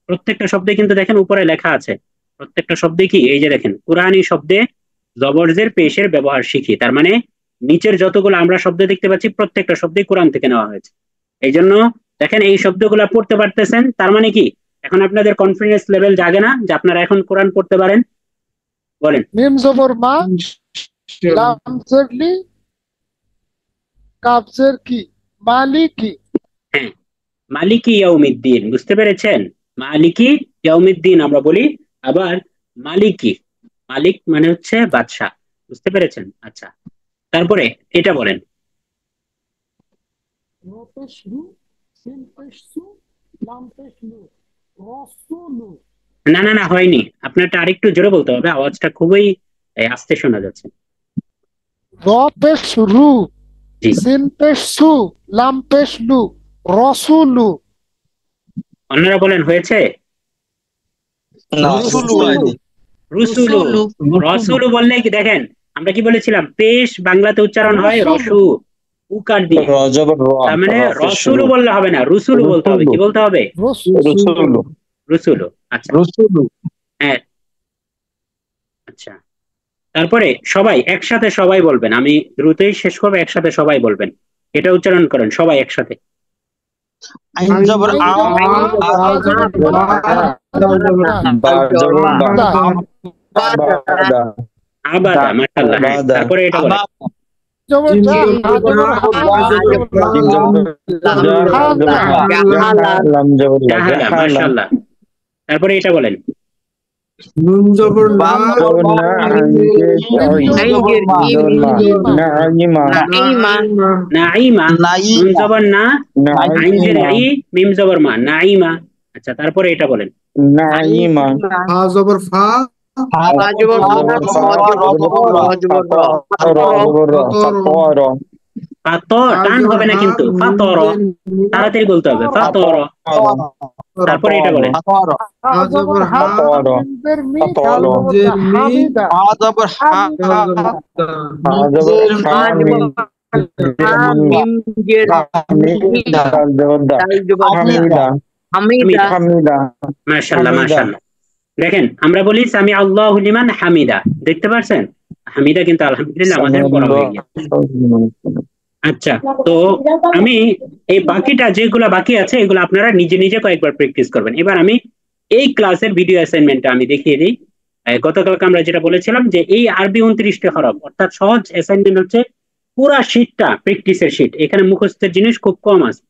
S1: প্রত্যেকটা শব্দে কিন্তু দেখেন উপরে লেখা আছে, প্রত্যেকটা শব্দে কি, এই যে দেখেন, কোরআনী শব্দে জবরজের পেশের ব্যবহার শিখি, তার মানে নিচের যতগুলো আমরা শব্দ দেখতে পাচ্ছি প্রত্যেকটা শব্দই কোরআন থেকে নেওয়া হয়েছে। এই জন্য দেখেন এই শব্দগুলো পড়তে পারতেছেন, তার মানে কি এখন আপনাদের কনফিডেন্স লেভেল জাগে না যে আপনারা এখন কোরআন পড়তে পারেন? বলেন।
S3: মিম জবর মা, লাম জের লি, কাফ জের কি, মালিকি।
S1: হ্যাঁ, মালিকি ইয়াউমিদ্দিন, বুঝতে পেরেছেন? মালিকি ইয়াউমিদ্দিন আমরা বলি, আবার মালিকি, মালিক মানে হচ্ছে বাদশা, বুঝতে পেরেছেন? আচ্ছা, তারপরে এটা বলেন।
S3: র পেশ রু, সিন পেশ সু, লাম পেশ লু, রসুলু।
S1: না না না, হয়নি, আপনারটা আরেকটু জোরে বলতে হবে, আওয়াজটা খুবই আস্তে শোনা যাচ্ছে।
S3: র পেশ রু,
S1: জি,
S3: সিন পেশ সু, লাম পেশ লু, রসুলু।
S1: অন্যরা বলেন হয়েছে?
S5: না,
S4: রসুলু হয়নি।
S1: রুসুলু। রসুলু বললে কি দেখেন, আমরা কি বলেছিলাম, পেশ বাংলাতে উচ্চারণ হয় রসু, উকার দিয়ে।
S5: রজবর র
S1: তার মানে
S5: র পেশ
S1: রসুলু
S5: রু
S1: বললে হবে না, রুসুলু বলতে হবে। কি বলতে হবে?
S5: রসুলু
S1: রুসুলু। আচ্ছা,
S4: রসুলু।
S1: হ্যাঁ, আচ্ছা। তারপরে সবাই একসাথে সবাই বলবেন, আমি দ্রুতই শেষ করবো, একসাথে সবাই বলবেন, এটা উচ্চারণ করেন সবাই একসাথে।
S4: আইন জবর আ,
S5: বা জবর বা বাদা
S1: আবাদা, মাশাআল্লাহ। হ্যাঁ,
S5: বাদা
S1: তারপরে এটা বলেন।
S3: জবর জা
S5: জিম জবর লাম জবর লা
S1: জাহালা, মাশাআল্লাহ। তারপরে এটা বলেন।
S2: নুন জবর না,
S5: জবর না আইনকে ওই জবর মা নাইমা
S1: নাইমা, নুন জবর না, আইন জের
S5: নাইমা
S1: ই, মিম জবর মা, নাইমা। আচ্ছা, তারপরে এটা বলেন।
S5: নাইমা
S2: ফা জবর ফা,
S1: ফাতর, টান হবে না কিন্তু, ফাতর, তাড়াতাড়ি বলতে হবে, ফাতর। তারপরে এটা বলেন।
S2: ফা জবর হা, জের মি,
S3: হামিদা
S4: আ জবর হা,
S1: মাশাআল্লাহ, মাশাআল্লাহ। দেখেন, আমরা বলি সামি আল্লাহু লিমান হামিদা, দেখতে পাচ্ছেন হামিদা কিন্তু আলহামদুলিল্লাহ আমাদের পড়া হয়ে গেছে। আচ্ছা, তো আমি এই বাকিটা যেগুলো বাকি আছে এগুলো আপনারা নিজে নিজে কয়েকবার প্র্যাকটিস করবেন। এবার আমি এই ক্লাসের ভিডিও অ্যাসাইনমেন্টটা আমি দেখিয়ে দিই। গতকালকে আমরা যেটা বলেছিলাম যে এই আরবি 29টি হরফ, অর্থাৎ সহজ অ্যাসাইনমেন্ট হচ্ছে পুরা শীটটা প্র্যাকটিসের শীট। এখানে মুখস্থের জিনিস খুব কম আছে।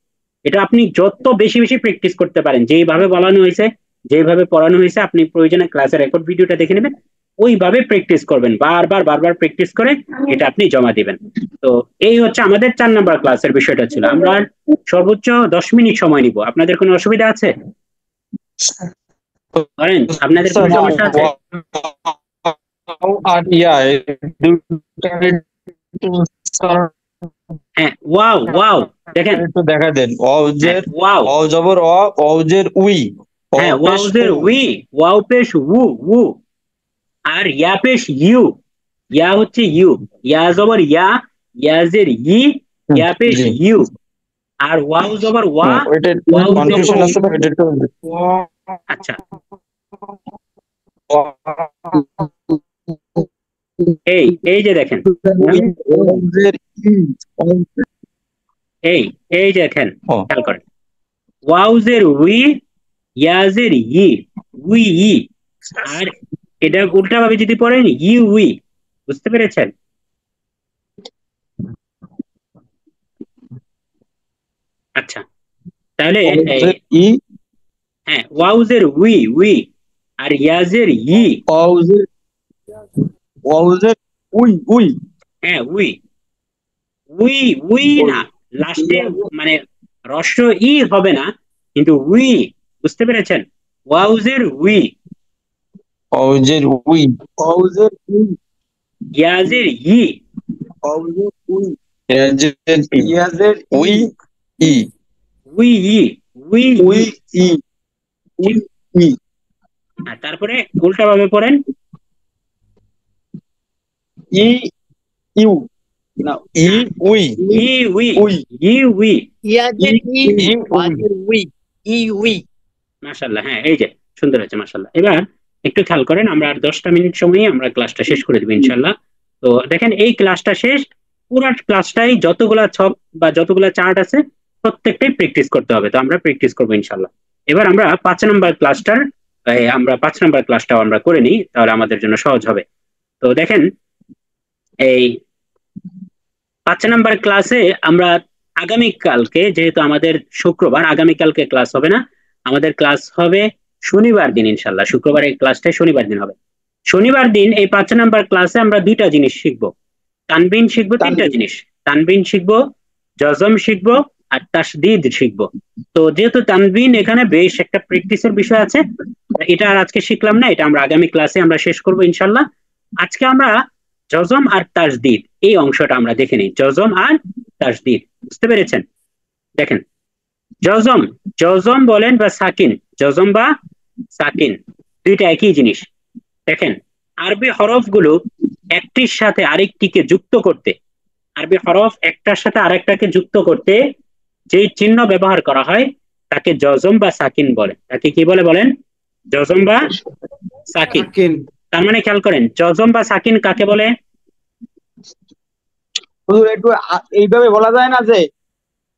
S1: এটা আপনি যত বেশি বেশি প্র্যাকটিস করতে পারেন, যেইভাবে বলানো হয়েছে, যেভাবে পড়ানো হয়েছে, আপনি প্রয়োজনে ক্লাসের রেকর্ড ভিডিওটা দেখে নেবেন, ওইভাবে প্র্যাকটিস করবেন, বারবার প্র্যাকটিস করে এটা আপনি জমা দিবেন। তো এই হচ্ছে আমাদের 4 নাম্বার ক্লাসের বিষয়টা ছিল। আমরা সর্বোচ্চ 10 মিনিট সময় নিব। আপনাদের কোনো অসুবিধা আছে? বলেন, আপনাদের কোনো সমস্যা আছে? হ্যাঁ, ওয়াও ওয়াও, দেখেন
S5: একটু দেখা দেন। অজের
S1: ওয়াও,
S5: অজবর অজের উই,
S1: হ্যাঁ, ওয়াউজের উই, ওয়াও পেশ উ, উ, আর ইয়া পেশ ইউ, ইয়া হচ্ছে ইউ, ইয়া জবর ইয়া, ইয়াজের ই, ইয়া পেশ ইউ, আর ওয়াও জবর ওয়া,
S5: ওইটা
S1: ওয়াও
S5: কনফিউশন
S1: জবর
S5: আছে তো, এটা একটু
S1: আচ্ছা, এই যে দেখেন, এই যে দেখেন, খেয়াল করেন, ওয়াউজের উই, ইয়াজের ই, উই ই, আর এটা উল্টা ভাবে যদি পড়েন ইউ উই, বুঝতে পেরেছেন? আচ্ছা, তাহলে হ্যাঁ, ওয়াউজের উই, উই, আর ইয়াজের ই,
S4: উই,
S1: হ্যাঁ, উই, উই, উই না, লাস্টে মানে হ্রস্ব ই হবে না, কিন্তু উই, বুঝতে পেরেছেন? ওয়াউজের উই,
S5: অজের উই,
S1: ইয়াজের ই,
S5: ইয়াজের উই ই,
S1: উই ই, উই ই।
S4: ই।
S1: আর তারপরে উল্টা ভাবে পড়েন
S4: ই ইউ,
S5: না ই উই,
S1: ই উই, ই উই, মাশাআল্লাহ। হ্যাঁ, এই যে সুন্দর হয়েছে, মাশাআল্লাহ। এবার একটু খেয়াল করেন, আমরা আর 10টা মিনিট সময়ে আমরা ক্লাসটা শেষ করে দেবো ইনশাআল্লাহ। তো দেখেন, এই ক্লাসটা শেষ, পুরো ক্লাসটাই যতগুলা ছক বা যতগুলা চার্ট আছে প্রত্যেকটাই প্র্যাকটিস করতে হবে। তো আমরা প্র্যাকটিস করবো ইনশাআল্লাহ। এবার আমরা 5 নাম্বার ক্লাসটাও আমরা করে নিই, তাহলে আমাদের জন্য সহজ হবে। তো দেখেন, এই 5 নাম্বার ক্লাসে আমরা আগামীকালকে, যেহেতু আমাদের শুক্রবার, আগামীকালকে ক্লাস হবে না, আমাদের ক্লাস হবে শনিবার দিন ইনশাল্লাহ। শুক্রবারের ক্লাসটা শনিবার দিন হবে। শনিবার দিন এই 5 নাম্বার ক্লাসে আমরা 2টা জিনিস শিখবো। তানবিন শিখবো, 3টা জিনিস। তানবিন শিখবো, জজম শিখবো, আর তাসদীদ শিখবো। তো যেহেতু তানবিন এখানে বেশ একটা প্র্যাকটিসের বিষয় আছে, এটা আর আজকে শিখলাম না, এটা আমরা আগামী ক্লাসে আমরা শেষ করবো ইনশাল্লাহ। আজকে আমরা জজম আর তাসদীদ এই অংশটা আমরা দেখে নিই। জজম আর তাসদীদ, বুঝতে পেরেছেন? দেখেন, জজম, জজম বলেন বা সাকিন, জজম বা সাকিন দুইটা একই জিনিস। দেখেন, আরবি হরফগুলো একটির সাথে আরেকটিকে যুক্ত করতে, আরবি হরফ একটার সাথে আরেকটাকে যুক্ত করতে যেই চিহ্ন ব্যবহার করা হয় তাকে জজম বা সাকিন বলে। তাকে কি বলে বলেন? জজম বা সাকিন।
S2: সাকিন।
S1: তার মানে খেয়াল করেন, জজম বা সাকিন কাকে বলে?
S4: হুজুর একটু এইভাবে বলা যায় না যে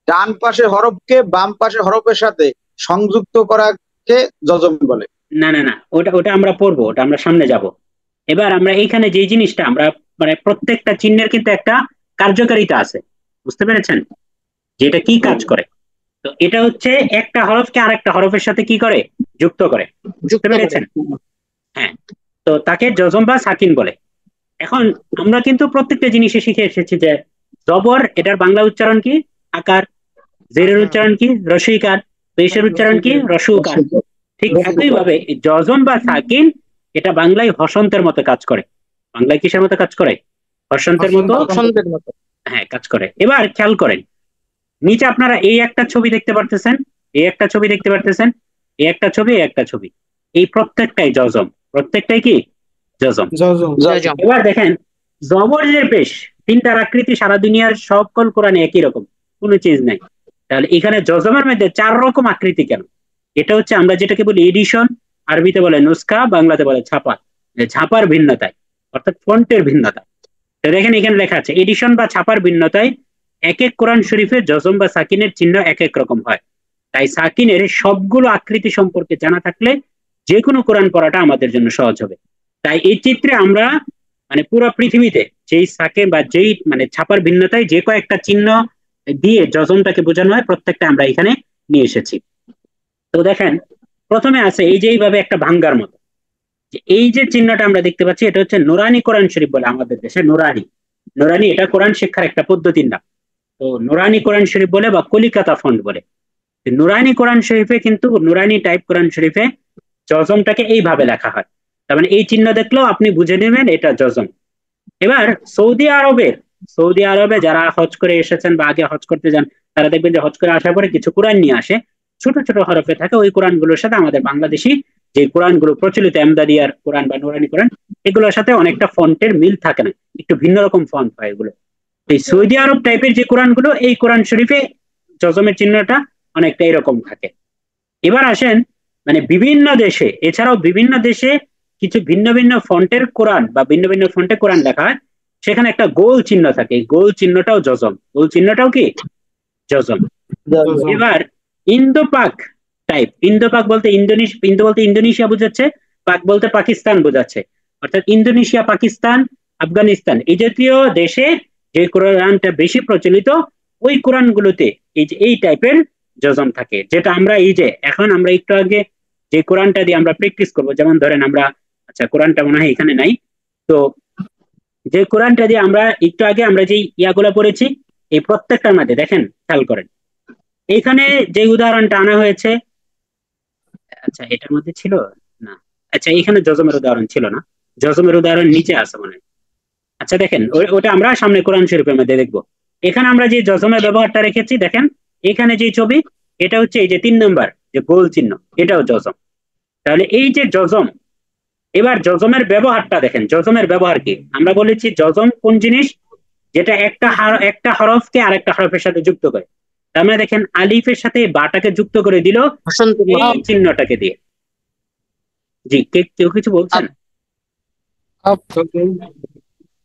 S4: ডান পাশের হরফকে বাম পাশের হরফের সাথে সংযুক্ত করাকে জজম বলে?
S1: না না না, ওটা ওটা আমরা পড়বো, ওটা আমরা সামনে যাব। এবার আমরা এইখানে যে জিনিসটা আমরা মানে প্রত্যেকটা চিহ্নের কিন্তু একটা কার্যকারিতা আছে, বুঝতে পেরেছেন? যেটা কি কাজ করে। তো এটা হচ্ছে একটা হরফকে আরেকটা হরফের সাথে কি করে? যুক্ত করে, বুঝতে পেরেছেন? হ্যাঁ, তো তাকে জজম বা সাকিন বলে। এখন আমরা কিন্তু প্রত্যেকটা জিনিসে শিখে এসেছি যে জবর এটার বাংলা উচ্চারণ কি? আকার। জেরের উচ্চারণ কি? রসইকার। পেশের উচ্চারণ কি? রসউকার। ঠিক একইভাবে জজম বা সাকিন এটা বাংলায় হসন্তের মতো কাজ করে। বাংলায় কিসের মতো কাজ করে? হসন্তের মতো হ্যাঁ কাজ করে। এবার খেয়াল করেন, নিচে আপনারা এই একটা ছবি দেখতে পারতেছেন, এই একটা ছবি দেখতে পারতেছেন, এই একটা ছবি, এই একটা ছবি, এই প্রত্যেকটাই জজম, প্রত্যেকটাই কি? জজম। এবার দেখেন জবরের পেশ তিনটার আকৃতি সারা দুনিয়ার সকল কোরআনে একই রকম, কোনো চেঞ্জ নাই। তাহলে এখানে জজমের মধ্যে 4 রকম আকৃতি কেন? এটা হচ্ছে আমরা যেটাকে বলি এডিশন, আরবিতে বলে নুসখা, বাংলাতে বলে ছাপা। ছাপার ভিন্নতায়, অর্থাৎ ফন্টের ভিন্নতা। তো দেখেন এখানে লেখা আছে এডিশন বা ছাপার ভিন্নতায় এক এক কোরআন শরীফে জজম বা সাকিনের চিহ্ন এক এক রকম হয়। তাই সাকিনের সবগুলো আকৃতি সম্পর্কে জানা থাকলে যে কোনো কোরআন পড়াটা আমাদের জন্য সহজ হবে। তাই এই চিত্রে আমরা মানে পুরো পৃথিবীতে যেই সাকে বা যেই মানে ছাপার ভিন্নতায় যে কয়েকটা চিহ্ন দিয়ে জজমটাকে বোঝানো হয় প্রত্যেকটা আমরা এখানে নিয়ে এসেছি। তো দেখেন প্রথমে আছে এই যে এইভাবে একটা ভাঙ্গার মতো, যে এই যে চিহ্নটা আমরা দেখতে পাচ্ছি এটা হচ্ছে নুরানি কোরআন শরীফ বলে আমাদের দেশে। নুরানি, নুরানি এটা কোরআন শিক্ষার একটা পদ্ধতির নাম। তো নুরানি কোরআন শরীফ বলে বা কলিকাতা ফন্ট বলে। নুরানি কোরআন শরীফে কিন্তু নুরানি টাইপ কোরআন শরীফে জজমটাকে এইভাবে লেখা হয়। তার মানে এই চিহ্ন দেখলেও আপনি বুঝে নেবেন এটা জজম। এবার সৌদি আরবে যারা হজ করে এসেছেন বা আগে হজ করতে যান তারা দেখবেন যে হজ করে আসার পরে কিছু কোরআন নিয়ে আসে, ছোট ছোট হরফে থাকে। ওই কোরআনগুলোর সাথে আমাদের বাংলাদেশি যে কোরআনগুলো প্রচলিত এমদাদিয়ার কোরআন বা নুরানি কোরআন এগুলোর সাথে অনেকটা ফন্টের মিল থাকে না, একটু ভিন্ন রকম ফন্ট হয় এগুলো। এই সৌদি আরব টাইপের যে কোরআনগুলো এই কোরআন শরীফে জজমের চিহ্নটা অনেকটা এরকম থাকে। এবার আসেন মানে বিভিন্ন দেশে, এছাড়াও বিভিন্ন দেশে কিছু ভিন্ন ভিন্ন ফন্টের কোরআন বা ভিন্ন ভিন্ন ফন্টে কোরআন লেখা হয়, সেখানে একটা গোল চিহ্ন থাকে, এই গোল চিহ্নটাও জজম, গোল চিহ্নটাও কি? জজম। এবার ইন্দো পাক টাইপ, ইন্দো পাক বলতে ইন্দোনেশিয়া, ইন্দো বলতে ইন্দোনেশিয়া বোঝাচ্ছে, পাক বলতে পাকিস্তান বোঝাচ্ছে, অর্থাৎ ইন্দোনেশিয়া, পাকিস্তান, আফগানিস্তান এই জাতীয় দেশে যে কোরআনটা বেশি প্রচলিত ওই কোরআনগুলোতে এই যে এই টাইপের জজম থাকে, যেটা আমরা এই যে এখন আমরা একটু আগে যে কোরআনটা দিয়ে আমরা প্র্যাকটিস করব, যেমন ধরেন আমরা আচ্ছা কোরআনটা মনে হয় এখানে নাই, তো যে কোরআনটা দিয়ে আমরা একটু আগে আমরা যে ইয়াগুলা পড়েছি এই প্রত্যেকটার মধ্যে দেখেন খেয়াল করেন এইখানে যে উদাহরণটা আনা হয়েছে, আচ্ছা এটার মধ্যে ছিল না, আচ্ছা এখানে জজমের উদাহরণ ছিল না, জজমের উদাহরণ নিচে আছে মনে হয়। আচ্ছা দেখেন ওটা আমরা সামনে কোরআন শরীফের মধ্যে দেখবো। এখানে আমরা যে জজমের ব্যবহারটা রেখেছি দেখেন এখানে যে ছবি এটা হচ্ছে এই যে 3 নম্বর যে গোল চিহ্ন এটাও জজম। তাহলে এই যে জজম, এবার জজমের ব্যবহারটা দেখেন, জজমের ব্যবহার কি? আমরা বলেছি জজম কোন জিনিস? যেটা একটা হরফকে আরেকটা হরফের সাথে যুক্ত করে। তার মানে দেখেন আলিফের সাথে বাটাকে যুক্ত করে দিল এই চিহ্নটাকে দিয়ে। জি কেউ কিছু বলছেন?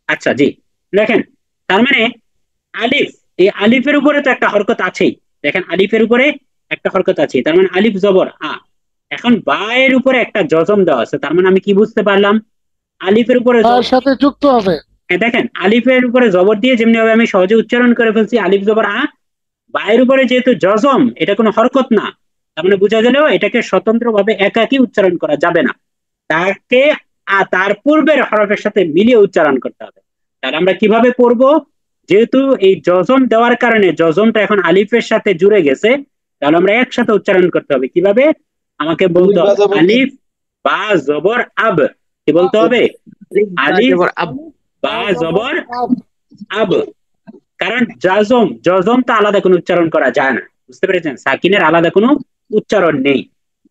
S1: আচ্ছা জি দেখেন তার মানে আলিফ, এই আলিফের উপরে তো একটা হরকত আছেই, দেখেন আলিফের উপরে একটা হরকত আছে, তার মানে আলিফ জবর আ। এখন বা এর উপরে একটা জজম দেওয়া আছে, তার মানে আমি কি বুঝতে পারলাম? আলিফের উপরে
S3: সাথে যুক্ত হবে।
S1: দেখেন আলিফের উপরে জবর দিয়ে যেমনি ভাবে আমি সহজে উচ্চারণ করে ফেলছি আলিফ জবর আ, বা এর উপরে যেহেতু জজম এটা কোনো হরকত না, তার মানে বোঝা গেল এটাকে স্বতন্ত্রভাবে একাকী উচ্চারণ করা যাবে না, তাকে তার পূর্বের হরফের সাথে মিলিয়ে উচ্চারণ করতে হবে। তাহলে আমরা কিভাবে পড়বো? যেহেতু এই জজম দেওয়ার কারণে জজমটা এখন আলিফের সাথে জুড়ে গেছে, তাহলে আমরা একসাথে উচ্চারণ করতে হবে। কিভাবে? আমাকে বলতে হবে আলিফ বা জবর আব, কি বলতে হবে? আলিফ বা জবর আব। কারণ জজম তো আলাদা কোনো উচ্চারণ করা যায় না, বুঝতে পেরেছেন? সাকিনের আলাদা কোনো উচ্চারণ নেই,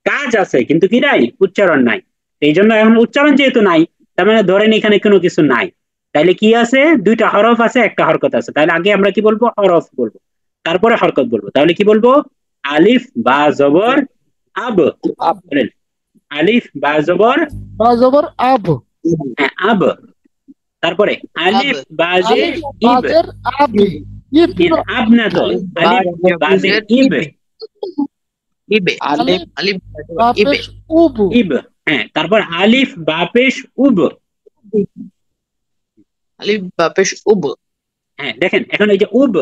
S1: কাজ আছে কিন্তু কি নাই? উচ্চারণ নাই। এই জন্য এখন উচ্চারণ যেহেতু নাই তার মানে ধরেন এখানে কোনো কিছু নাই, তাইলে কি আছে? দুইটা হরফ আছে, একটা হরকত আছে, তাহলে আগে আমরা কি বলবো? হরফ বলবো, তারপরে হরকত বলবো। তাহলে কি বলবো? আলিফ বা জবর আব। বলেন আলিফ বা জবর
S3: বা জবর আব,
S1: হ্যাঁ, আব। তারপরে আলিফ বা জের
S3: আলিফ
S1: ইব।
S3: বাজের আবি, ইব
S1: আব না তো, আলিফ বা জের ইব।
S7: ইবে
S4: আলিফ
S7: আলিফ
S3: বা
S7: ইবে
S3: পেশ উবু,
S1: ইব, হ্যাঁ। তারপর আলিফ বা পেশ উব।
S7: আলিফ বা পেশ উব।
S1: হ্যাঁ, দেখেন এখন এই যে উব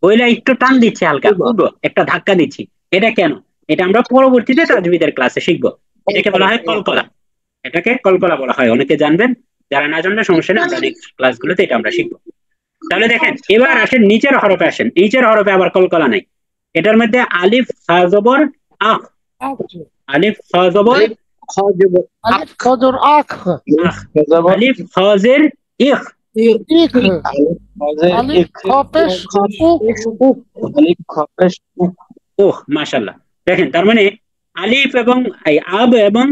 S1: বইলা একটু টান দিচ্ছে হালকা, উব একটা ধাক্কা দিচ্ছি, এটা কেন? এটা আমরা পরবর্তীতে তাজবিদের ক্লাসে শিখবো। এটাকে বলা হয় কলকলা, এটাকে কলকলা বলা হয়, অনেকে জানবেন, যারা না জানলে সমস্যা নেই, আমরা নেক্সট ক্লাসগুলোতে এটা আমরা শিখবো। তাহলে দেখেন এবার আসেন নিচের হরফে, আসেন নিচের হরফে আবার কলকলা নাই। এটার মধ্যে আলিফ ফা জবর আখ, আলিফ ফা জবর
S7: আলিফ খ জবর
S3: আলিফ ফজর আখ,
S1: আখ, আলিফ ফা জের ইখ,
S3: ইখ, আলিফ খ পেশ উক,
S4: আলিফ খপেশ উক।
S1: ওহ মাশাআল্লাহ। দেখেন তার মানে আলিফ এবং এই আব এবং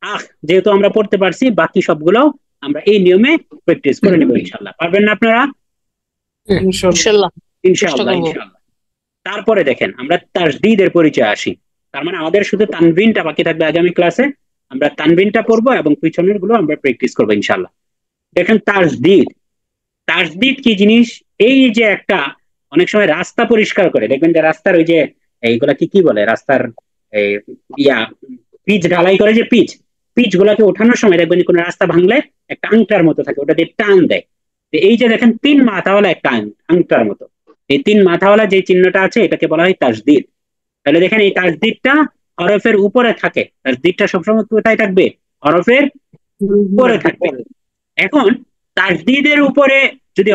S1: আখ যেহেতু আমরা পড়তে পারছি, বাকি সবগুলো আমরা এই নিয়মে প্র্যাকটিস করে নেব ইনশাআল্লাহ। পারবেন না আপনারা?
S7: ইনশাআল্লাহ চেষ্টা
S1: ইনশাআল্লাহ
S7: করব।
S1: ইনশাআল্লাহ। তারপরে দেখেন আমরা তাসদীদের পরিচয় আসি। তার মানে আমাদের শুধু তানবিনটা বাকি থাকবে আগামী ক্লাসে, আমরা তানবিনটা পড়বো এবং পিছনের গুলো আমরা প্র্যাকটিস করবো ইনশাআল্লাহ। দেখেন তাসদীদ, তাসদীদ কি জিনিস? এই যে একটা অনেক সময় রাস্তা পরিষ্কার করে, দেখবেন যে রাস্তার ওই যে এইগুলা কি কি বলে, রাস্তার এই ইয়া পিচ ঢালাই করে, যে পিচ, পিচ গুলাকে ওঠানোর সময় দেখবেন কোন রাস্তা ভাঙলে একটা আংটার মতো থাকে, ওটা দিয়ে টান দেয়। তো এই যে দেখেন তিন মাথাওয়ালা একটা আংটার মতো, এই তিন মাথাওয়ালা যে চিহ্নটা আছে এটাকে বলা হয় তাসদীদ। তাহলে দেখেন এই তাসদীদটা হরফের উপরে থাকে, তাসদীদটা সবসময় কোথায় থাকবে? হরফের উপরে থাকবে। এখন তাসদীদের উপরে যদি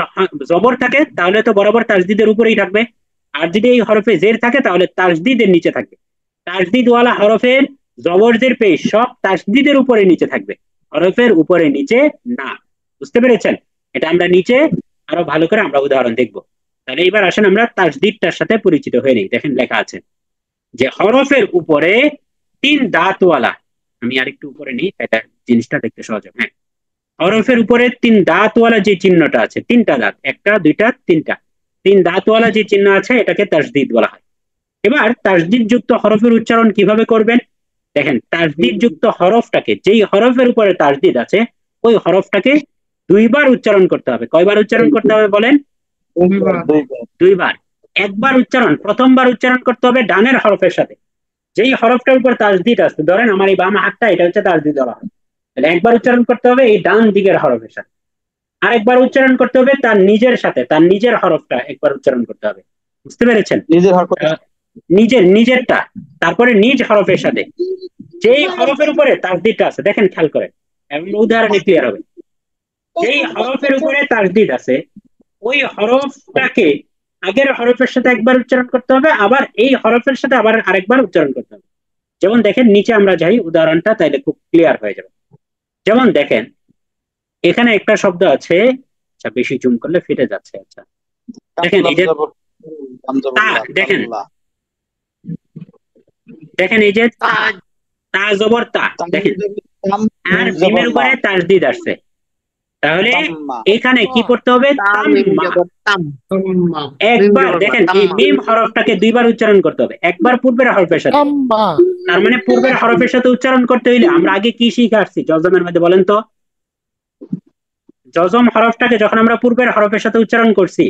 S1: জবর থাকে তাহলে তো বরাবর তাসদীদের উপরেই থাকবে, আর যদি এই হরফে জের থাকে তাহলে তাসদীদের নিচে থাকবে। তাসদীদওয়ালা হরফের জবর জের পেশ সব তাসদীদের উপরে নিচে থাকবে, হরফের উপরে নিচে না। বুঝতে পেরেছেন? এটা আমরা নিচে আরো ভালো করে আমরা উদাহরণ দেখব। তাহলে এবার আসেন আমরা তাসদীদটার সাথে পরিচিত হয়ে নিই। দেখেন লেখা আছে যে হরফের উপরে তিন দাঁতওয়ালা, আমি আরেকটু উপরে নিই এটা জিনিসটা দেখতে সহজ হবে। হ্যাঁ, হরফের উপরে তিন দাঁতওয়ালা যে চিহ্নটা আছে, তিনটা দাঁত, একটা দুইটা তিনটা, তিন দাঁতওয়ালা যে চিহ্ন আছে এটাকে তাসদীদ বলা হয়। এবার তাসদীদ যুক্ত হরফের উচ্চারণ কিভাবে করবেন? দেখেন তাসদীদ যুক্ত হরফটাকে, যেই হরফের উপরে তাসদীদ আছে ওই হরফটাকে দুইবার উচ্চারণ করতে হবে। কয়বার উচ্চারণ করতে হবে বলেন? দুইবার। একবার উচ্চারণ, প্রথমবার উচ্চারণ করতে হবে ডানের হরফের সাথে, যেই হরফটার উপর তাসদীদ আছে, ধরেন আমার এই বাম হাতটা, এটা হচ্ছে তাসদীদ বলা হয়, তাহলে একবার উচ্চারণ করতে হবে এই ডান দিকের হরফের সাথে, আরেকবার উচ্চারণ করতে হবে তার নিজের সাথে, তার নিজের হরফটা একবার উচ্চারণ করতে হবে। বুঝতে পেরেছেন?
S4: নিজের হরকত
S1: নিজেরটা, তারপরে নিজ হরফের সাথে, যেই হরফের উপরে তাসদীদটা আছে, দেখেন খেয়াল করেন এবং উদাহরণে ক্লিয়ার হবে। যেই হরফের উপরে তাসদীদ আছে ওই হরফটাকে আগের হরফের সাথে একবার উচ্চারণ করতে হবে, আবার এই হরফের সাথে আবার আরেকবার উচ্চারণ করতে হবে। যেমন দেখেন নিচে আমরা যাই উদাহরণটা, তাইলে খুব ক্লিয়ার হয়ে যাবে। যেমন দেখেন এখানে একটা শব্দ আছে, আচ্ছা বেশি জুম করলে ফেটে যাচ্ছে। আচ্ছা দেখেন এই যে তা, দেখেন দেখেন এই যে তা, তা জবর তা, দেখেন আর মিমের উপরে তাসদীদ আসছে, তাহলে এখানে কি করতে হবে? একবার দেখেন এই মিম হরফটাকে দুইবার উচ্চারণ করতে হবে, একবার পূর্বের হরফের সাথে। তার মানে পূর্বের হরফের সাথে উচ্চারণ করতে হইলে আমরা আগে কি শিখে আসছি জজমের মধ্যে বলেন তো? জজম হরফটাকে যখন আমরা পূর্বের হরফের সাথে উচ্চারণ করছি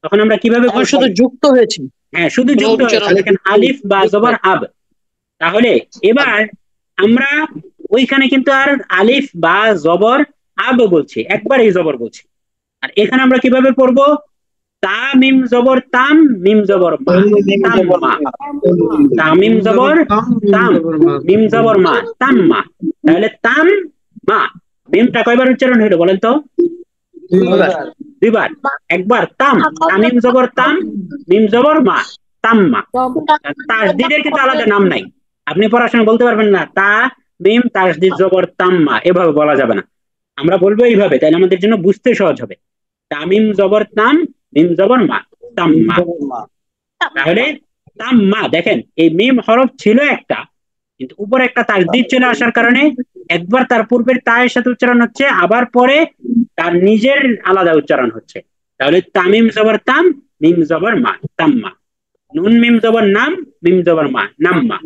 S1: তখন আমরা কিভাবে
S7: শুধু যুক্ত হয়েছে।
S1: হ্যাঁ, শুধু যুক্ত হয়েছে, দেখেন আলিফ বা জবর আব। তাহলে এবার আমরা ওইখানে কিন্তু আর আলিফ বা জবর আব বলছি, একবার এই জবর বলছি। আর এখানে আমরা কিভাবে পড়বো? তা মিম জবর তাম, মিম জবর মা, তাম্মা, তা মিম জবর তাম, মিম জবর মা, তাম্মা। তাহলে তাম মা, মিমটা কয়বার উচ্চারণ হইলো বলেন তো? দুইবার। একবার তাম, তামিম জবর তাম, মিম জবর মা, তাম্মা। তাসদীদের কিন্তু আলাদা নাম নাই, আপনি পড়াশোনা বলতে পারবেন না তা মিম তাসদীদ জবর তাম্মা, এভাবে বলা যাবে না, আমরা বলবো এইভাবে, তাইলে আমাদের জন্য বুঝতে সহজ হবে। তামিম জবর তাম, মিম জবর মা, তাম্মা। তাহলে তাম্মা, দেখেন এই মিম হরফ ছিল একটা, কিন্তু উপরে একটা তাসদীদ চলে আসার কারণে একবার তার পূর্বের তায়ের সাথে উচ্চারণ হচ্ছে, আবার পরে তার নিজের আলাদা উচ্চারণ হচ্ছে। তাহলে তামিম জবর তাম, মিম জবর মা, তাম্মা। নুন মিম জবর নাম, মিম জবর মা, নাম্মা।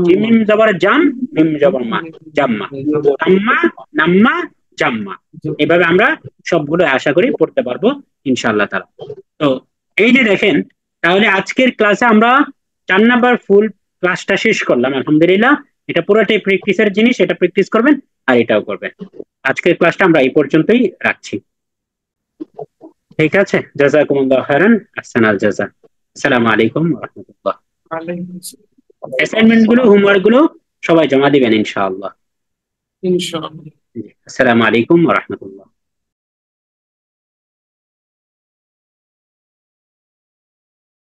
S1: জিম মিম জবর জাম, মিম জবর মা, জাম্মা। তাম্মা, নাম্মা, জাম্মা। এভাবে আমরা সবগুলো আশা করি পড়তে পারবো ইনশাআল্লাহ তাআলা। তো এই যে দেখেন, তাহলে আজকের ক্লাসে আমরা 4 নাম্বার ফুল ক্লাসটা শেষ করলাম আলহামদুলিল্লাহ। এটা পুরোটাই প্র্যাকটিসের জিনিস, এটা প্র্যাকটিস করবেন আর এটাও করবেন। আজকের ক্লাসটা আমরা এই পর্যন্তই রাখছি, ঠিক আছে? জাযাকুমুল্লাহু খাইরান, আহসানাল জাযা। আসসালামু আলাইকুম ওয়া রাহমাতুল্লাহ। অ্যাসাইনমেন্ট গুলো, হোমওয়ার্ক গুলো সবাই জমা দিবেন ইনশাআল্লাহ।
S2: ইনশাআল্লাহ।
S1: আসসালামু আলাইকুম ওয়া রাহমাতুল্লাহ।